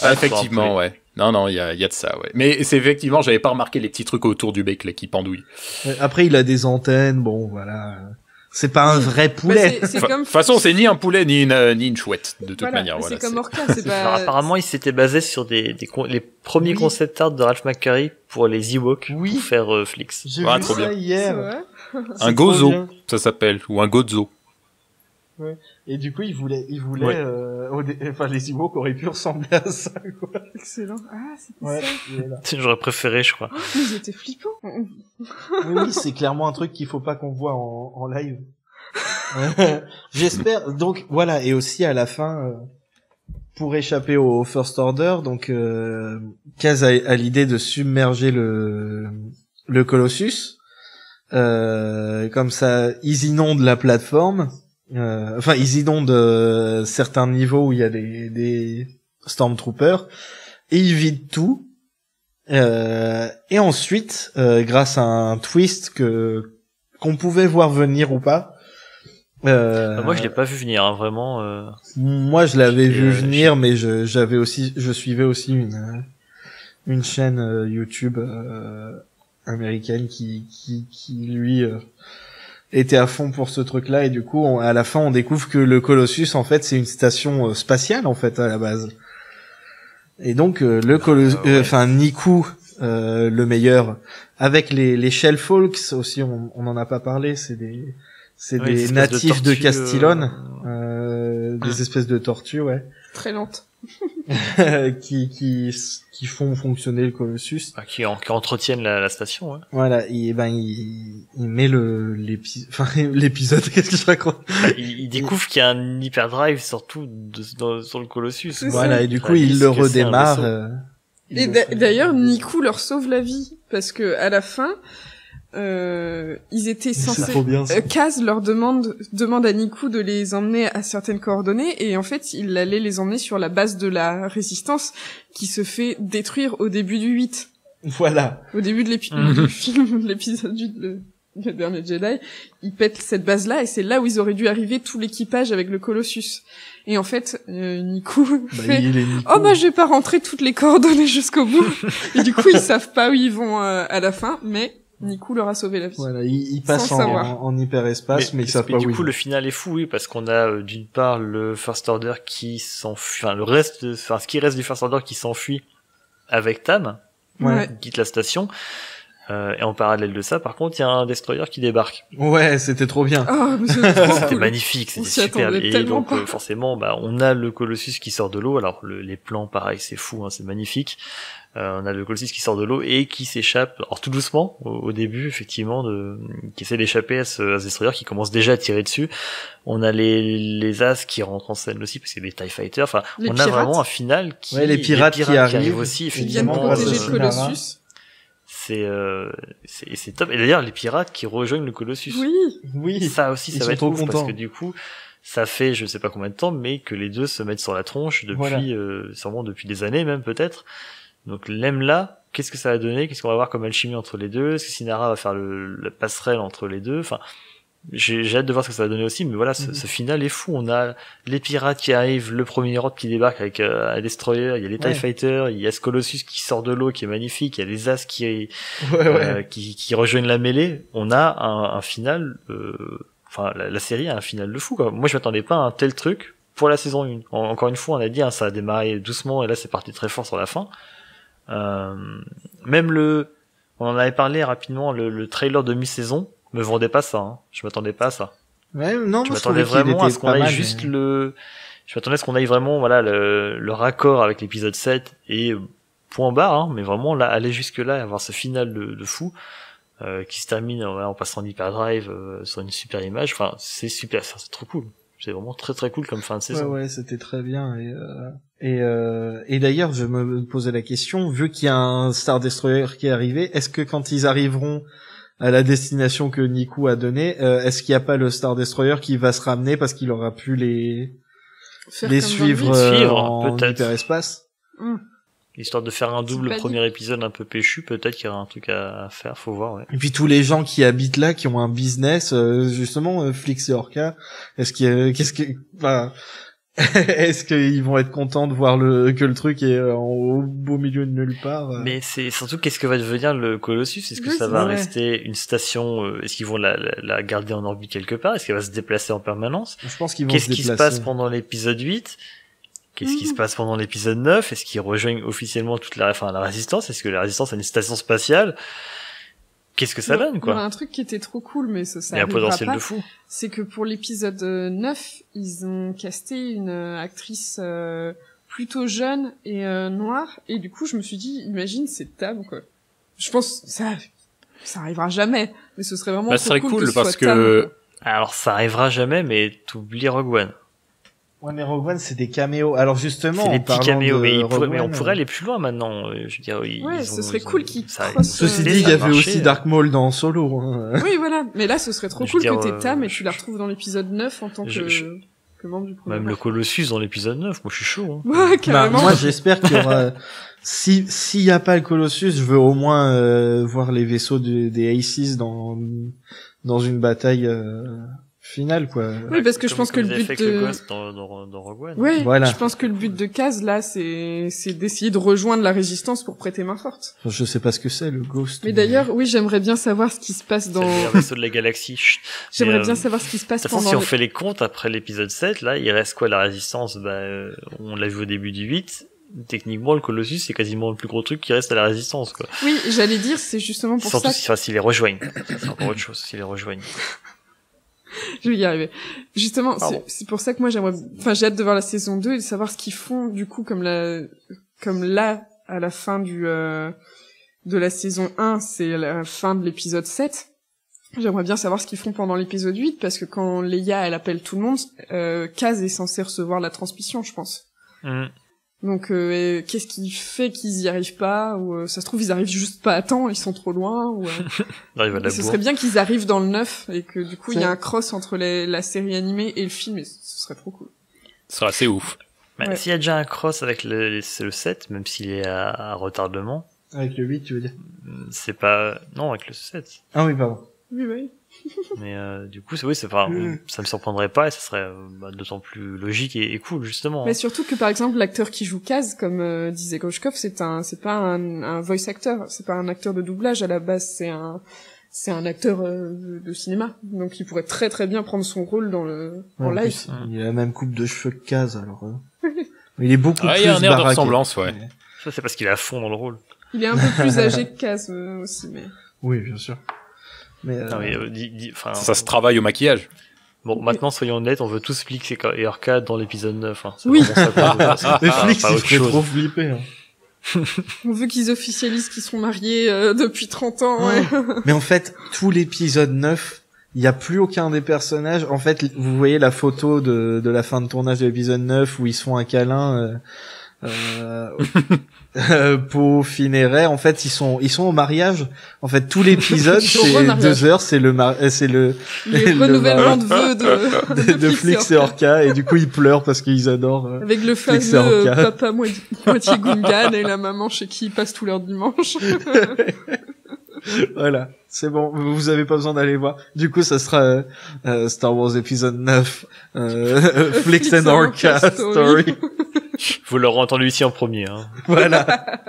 Ah, effectivement, ouais. Non, il y a de ça, ouais. Mais c'est effectivement, j'avais pas remarqué les petits trucs autour du bec, là, qui pendouillent. Après, il a des antennes, bon, voilà. C'est pas un vrai poulet. C'est De toute façon, c'est ni un poulet ni une chouette de toute manière. C'est Voilà, comme Orca, c'est pas. Alors, apparemment, il s'était basé sur les premiers concept art de Ralph McQuarrie pour les Ewoks pour faire Flix. J'ai vu trop ça bien. hier. Un gozo, ça s'appelle, ou un gozo. Ouais. Et du coup, il voulait, Ouais. enfin, les Ewoks auraient pu ressembler à ça, quoi. Excellent. Ah, c'était Ouais. ça. J'aurais préféré, je crois. Mais ils étaient flippants. Oui, c'est clairement un truc qu'il faut pas qu'on voit en live. J'espère. Donc voilà, et aussi à la fin, pour échapper au First Order, donc Kaz a l'idée de submerger le Colossus. Comme ça, ils inondent la plateforme. Enfin, ils inondent certains niveaux où il y a des Stormtroopers et ils vident tout. Et ensuite, grâce à un twist qu'on pouvait voir venir ou pas. Moi, je l'ai pas vu venir, hein, vraiment. Moi, je l'avais vu venir, mais je suivais aussi une chaîne YouTube américaine qui lui était à fond pour ce truc-là, et du coup, à la fin, on découvre que le Colossus, en fait, c'est une station spatiale, en fait, à la base. Et donc, Niku, le meilleur, avec les Shellfolks aussi, on en a pas parlé, c'est des natifs de Castillon, des espèces de tortues, ouais. Très lentes. qui font fonctionner le Colossus. Qui entretiennent la station, ouais. Voilà, il met l'épisode, qu'est-ce que je raconte? Il découvre qu'il y a un hyperdrive surtout sur le Colossus. Voilà, et du coup, il le redémarre. Et d'ailleurs, Niku leur sauve la vie, parce que à la fin, ils étaient censés. Kaz leur demande à Niku de les emmener à certaines coordonnées, et en fait, il allait les emmener sur la base de la résistance qui se fait détruire au début du 8. Voilà. Au début de l'épisode 8, le dernier Jedi, ils pètent cette base-là, et c'est là où ils auraient dû arriver tout l'équipage avec le Colossus. Et en fait, Niku fait oh bah je vais pas rentrer toutes les coordonnées jusqu'au bout. Et du coup, ils savent pas où ils vont à la fin, mais Niku leur a sauvé la vie. Voilà, il passe en hyperespace, mais ils savent pas où. Du coup, le final est fou, oui, parce qu'on a d'une part le First Order qui s'enfuit, ce qui reste du First Order qui s'enfuit avec Tam, qui quitte la station. Et en parallèle de ça, par contre, il y a un destroyer qui débarque. Ouais, c'était trop bien. Oh, c'était magnifique, c'était super. Et donc, forcément, on a le Colossus qui sort de l'eau. Alors, les plans, pareil, c'est fou, hein, c'est magnifique. On a le Colossus qui sort de l'eau et qui s'échappe, alors tout doucement, au début, effectivement, qui essaie d'échapper à ce destroyer qui commence déjà à tirer dessus. On a les As qui rentrent en scène aussi, parce que des TIE Fighters. Enfin, on a vraiment un final qui... Ouais, les pirates qui arrivent aussi, effectivement. Ils viennent protéger le Colossus. C'est top. Et d'ailleurs, les pirates qui rejoignent le Colossus. Oui. Ça aussi, ça va être ouf, parce que du coup, ça fait je sais pas combien de temps, mais que les deux se mettent sur la tronche depuis, sûrement depuis des années même, peut-être. Donc, là, qu'est-ce que ça va donner? Qu'est-ce qu'on va voir comme alchimie entre les deux? Est-ce que Synara va faire la passerelle entre les deux? Enfin, j'ai hâte de voir ce que ça va donner aussi, mais voilà, ce final est fou. On a les pirates qui arrivent, le premier ordre qui débarque avec un destroyer, il y a les TIE Fighters, il y a ce Colossus qui sort de l'eau qui est magnifique, il y a les As qui rejoignent la mêlée. On a un final, la série a un final de fou, quoi. Moi, je m'attendais pas à un tel truc pour la saison 1. Encore une fois, on a dit, ça a démarré doucement et là, c'est parti très fort sur la fin. Même on en avait parlé rapidement, le trailer de mi-saison me vendait pas ça, hein. Je m'attendais pas à ça. Ouais, non, je m'attendais vraiment à ce qu'on aille juste je m'attendais à ce qu'on aille vraiment, voilà, le raccord avec l'épisode 7 et point barre, hein, mais vraiment là, aller jusque là et avoir ce final de fou, qui se termine en passant l'hyperdrive, sur une super image. Enfin, c'est super, c'est trop cool. C'est vraiment très très cool comme fin de saison. Ouais, c'était très bien. Et d'ailleurs, je me posais la question, vu qu'il y a un Star Destroyer qui est arrivé, est-ce que quand ils arriveront à la destination que Niku a donnée, est-ce qu'il n'y a pas le Star Destroyer qui va se ramener parce qu'il aura pu les suivre en hyperespace? Histoire de faire un double premier épisode un peu péchu, peut-être qu'il y aura un truc à faire, faut voir, ouais. Et puis tous les gens qui habitent là, qui ont un business, justement, Flix et Orca, Est-ce qu'ils vont être contents de voir que le truc est au beau milieu de nulle part Mais c'est surtout qu'est-ce que va devenir le Colossus? Est-ce que ça va rester une station? Est-ce qu'ils vont la garder en orbite quelque part? Est-ce qu'elle va se déplacer en permanence? Je pense qu'ils vont Qu'est-ce qui se passe pendant l'épisode 8? Qu'est-ce qui se passe pendant l'épisode 9? Est-ce qu'ils rejoignent officiellement la Résistance? Est-ce que la Résistance a une station spatiale? Qu'est-ce que ça donne, quoi? Il y a un truc qui était trop cool, mais ça il y a un potentiel de fou. C'est que pour l'épisode 9, ils ont casté une actrice plutôt jeune et noire, et du coup, je me suis dit, imagine, c'est Tam, quoi. Je pense, ça arrivera jamais, mais ce serait vraiment trop cool que ce parce soit que... Tam, alors, ça arrivera jamais, mais t'oublies Rogue One. Ouais, mais Rogue One, c'est des caméos. Alors justement, c'est des petits caméos, mais One, on pourrait aller plus loin maintenant. Je veux dire, ce serait cool qu'ils Ceci dit, il y avait aussi Dark Maul dans Solo. Hein. Oui, voilà. Mais là, ce serait trop cool que t'aies Tam et tu la retrouves dans l'épisode 9 en tant que membre du programme. Même le Colossus dans l'épisode 9, moi je suis chaud. Hein. Ouais, carrément. Moi, j'espère qu'il y aura... S'il y a pas le Colossus, je veux au moins voir les vaisseaux des Aces dans une bataille... finale, quoi. Oui, parce que je pense que le but de... dans Rogue One. Oui, voilà. Je pense que le but de Kaz, là, c'est d'essayer de rejoindre la Résistance pour prêter main forte. Je sais pas ce que c'est, le Ghost. Mais d'ailleurs, oui, j'aimerais bien savoir ce qui se passe dans... C'est le vaisseau de la galaxie. J'aimerais bien savoir ce qui se passe pendant... si on fait les comptes après l'épisode 7, là, il reste quoi, la Résistance? On l'a vu au début du 8. Techniquement, le Colossus, c'est quasiment le plus gros truc qui reste à la Résistance, quoi. Oui, j'allais dire, c'est justement pour ça... Surtout s'ils les rejoignent. C'est encore autre chose, s'ils les rejoignent. Je vais y arriver. Justement, c'est pour ça que moi j'ai hâte de voir la saison 2 et de savoir ce qu'ils font, du coup, comme là, à la fin de la saison 1, c'est la fin de l'épisode 7. J'aimerais bien savoir ce qu'ils font pendant l'épisode 8, parce que quand Leia, elle appelle tout le monde, Kaz est censé recevoir la transmission, je pense. Donc, qu'est-ce qui fait qu'ils y arrivent pas, ou ça se trouve ils arrivent juste pas à temps, ils sont trop loin, ou ce serait bien qu'ils arrivent dans le 9 et que du coup il y a un cross entre la série animée et le film, et ce serait trop cool. Ce serait assez ouf. Ouais. S'il y a déjà un cross avec le 7, même s'il est à retardement. Avec le 8, tu veux dire? C'est pas... Non, avec le 7. Ah oui, pardon. Oui. Mais du coup, ça me surprendrait pas et ça serait d'autant plus logique et cool, justement. Mais surtout que, par exemple, l'acteur qui joue Kaz, comme disait Goshkov, c'est pas un voice actor, c'est pas un acteur de doublage à la base, c'est un acteur de cinéma. Donc il pourrait très très bien prendre son rôle en live. Plus, il a la même coupe de cheveux que Kaz, alors. Il est beaucoup plus il y a un air baraqué. de ressemblance, ouais. Ça, c'est parce qu'il est à fond dans le rôle. Il est un peu plus âgé que Kaz aussi, mais... Oui, bien sûr. Mais, ça se travaille au maquillage. Bon, maintenant, soyons honnêtes, on veut tous Flix et Orca dans l'épisode 9. Hein. Oui. Mais Flix, il ferait trop flipper. Hein. On veut qu'ils officialisent qu'ils sont mariés depuis 30 ans. Ouais. Mais en fait, tout l'épisode 9, il y a plus aucun des personnages. En fait, vous voyez la photo de la fin de tournage de l'épisode 9 où ils se font un câlin. Poe, Finn et Rey, en fait, ils sont au mariage. En fait, tout l'épisode, c'est 2 heures, c'est le renouvellement de vœux de Flix et Orca, et du coup, ils pleurent parce qu'ils adorent. Avec le fameux papa moitié Gungan et la maman chez qui ils passent tous leurs dimanches. Voilà, c'est bon, vous avez pas besoin d'aller voir. Du coup, ça sera Star Wars épisode 9, Flix and Orca Story. Vous l'aurez entendu ici en premier. Hein. Voilà.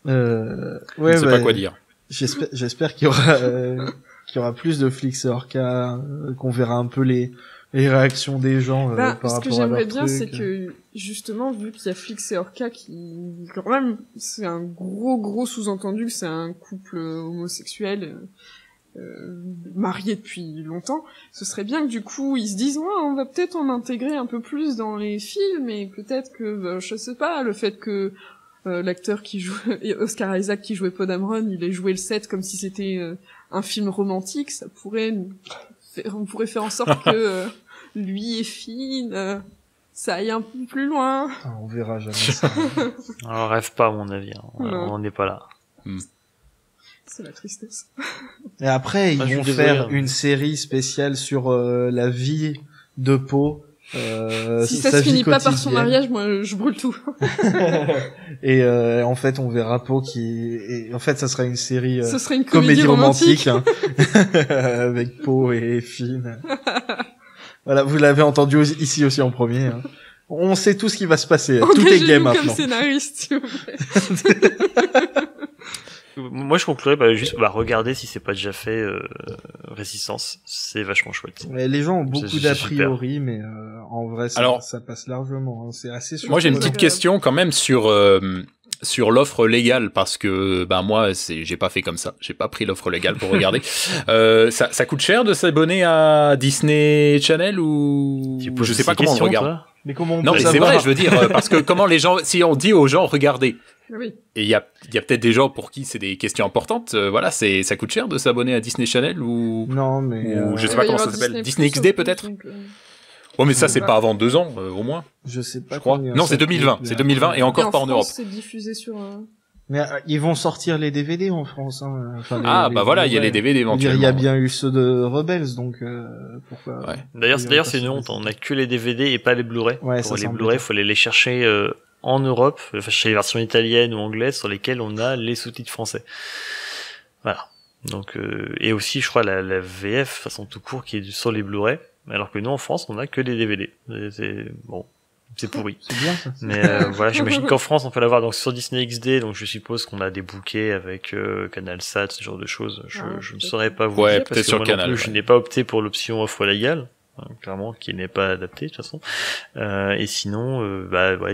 Je sais pas quoi dire. J'espère qu'il y aura plus de Flix et Orca, qu'on verra un peu les réactions des gens par rapport à leur truc. Ce que j'aimerais bien, c'est que justement, vu qu'il y a Flix et Orca qui, quand même, c'est un gros sous-entendu que c'est un couple homosexuel marié depuis longtemps, ce serait bien que du coup ils se disent on va peut-être en intégrer un peu plus dans les films, et peut-être que je sais pas, le fait que l'acteur qui joue Oscar Isaac qui jouait Poe Dameron, il ait joué le 7 comme si c'était un film romantique, ça pourrait on pourrait faire en sorte que lui et Finn ça aille un peu plus loin. On verra jamais ça. On rêve pas, à mon avis, hein. On n'en est pas là. C'est la tristesse. Et après, ils vont faire une série spéciale sur la vie de Poe. Si ça se finit pas par son mariage, moi je brûle tout. Et en fait, on verra Poe en fait, ça sera une série ce serait une comédie romantique hein. Avec Poe et Finn. Voilà, vous l'avez entendu ici aussi en premier. Hein. On sait tout ce qui va se passer. Tout est Engagez-nous game comme maintenant. scénariste, s'il vous plaît. Moi, je conclurais juste regarder si c'est pas déjà fait Résistance. C'est vachement chouette. Mais les gens ont beaucoup C'est d'a super. priori, mais en vrai, ça passe largement. Hein. C'est assez Moi, j'ai une petite question quand même sur l'offre légale, parce que moi j'ai pas fait comme ça, j'ai pas pris l'offre légale pour regarder. Ça coûte cher de s'abonner à Disney Channel ou je sais pas comment on regarde. Mais comment on non peut mais c'est savoir vrai, je veux dire parce que comment les gens, si on dit aux gens regardez, Oui. et il y a peut-être des gens pour qui c'est des questions importantes, voilà, ça coûte cher de s'abonner à Disney Channel ou non mais ou je sais pas comment ça s'appelle, Disney XD peut-être. Oh mais ça c'est pas avant 2 ans au moins. Je sais pas. Je crois. Non c'est 2020, c'est 2020 et encore pas en Europe. C'est diffusé sur. Mais ils vont sortir les DVD en France. Hein. Enfin, voilà, il y a les DVD éventuellement. Il y a bien eu ceux de Rebels, donc pourquoi. Ouais. D'ailleurs c'est une honte. On a que les DVD et pas les Blu-ray. Ouais, pour les Blu-ray, faut aller les chercher en Europe, chez les versions italiennes ou anglaises, sur lesquelles on a les sous-titres français. Voilà. Donc et aussi, je crois la VF façon tout court qui est sur les Blu-ray, alors que nous en France, on a que les DVD. C'est pourri. C'est bien ça. Mais voilà, j'imagine qu'en France on peut l'avoir donc sur Disney XD, donc je suppose qu'on a des bouquets avec CanalSat, ce genre de choses. Je ne saurais pas vous dire parce que sur moi Canal, non plus, je n'ai pas opté pour l'option offre légale, clairement, qui n'est pas adaptée de toute façon. Et sinon,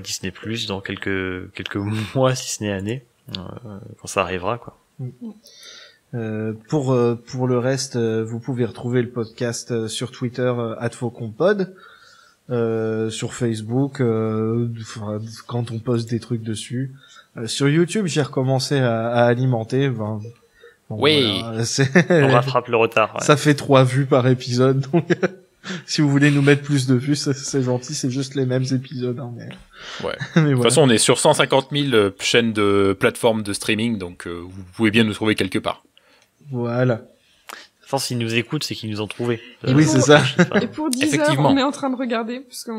Disney Plus dans quelques mois, si ce n'est années, quand ça arrivera quoi. Pour le reste, vous pouvez retrouver le podcast sur Twitter @fauconpod. Sur Facebook, quand on poste des trucs dessus. Sur YouTube, j'ai recommencé à alimenter. Oui, voilà, on rattrape le retard. Ouais. Ça fait 3 vues par épisode, donc si vous voulez nous mettre plus de vues, c'est gentil, c'est juste les mêmes épisodes. Hein, mais... Ouais. Mais de toute façon, on est sur 150 000 chaînes de plateformes de streaming, donc vous pouvez bien nous trouver quelque part. Voilà. S'ils nous écoutent, c'est qu'ils nous ont trouvés. Oui, c'est ça. Et pour 10 heures, on est en train de regarder, parce que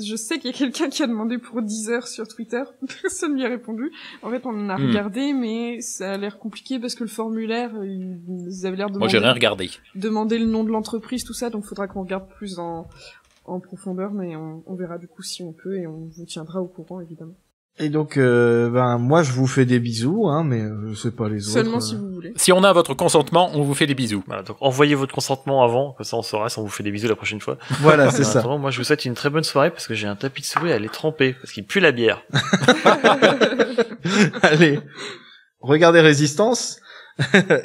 je sais qu'il y a quelqu'un qui a demandé pour 10 heures sur Twitter. Personne lui a répondu. En fait, on en a regardé, mais ça a l'air compliqué parce que le formulaire, ils avaient l'air de Moi, j'ai rien regardé. Demander le nom de l'entreprise, tout ça, donc faudra qu'on regarde plus en profondeur, mais on verra du coup si on peut et on vous tiendra au courant, évidemment. Et donc, moi, je vous fais des bisous, hein, mais je sais pas les autres. Seulement si vous voulez. Si on a votre consentement, on vous fait des bisous. Voilà, donc envoyez votre consentement avant, comme ça on saura si on vous fait des bisous la prochaine fois. Voilà, c'est ça. Moi, je vous souhaite une très bonne soirée parce que j'ai un tapis de souris à aller tremper, parce qu'il pue la bière. Allez, regardez Résistance,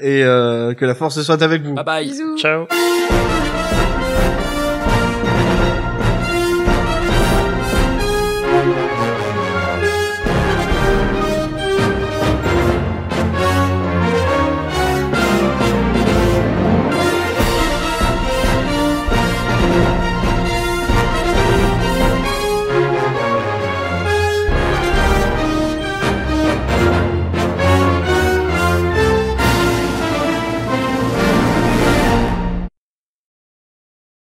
et que la force soit avec vous. Bye bye. Bisous. Ciao.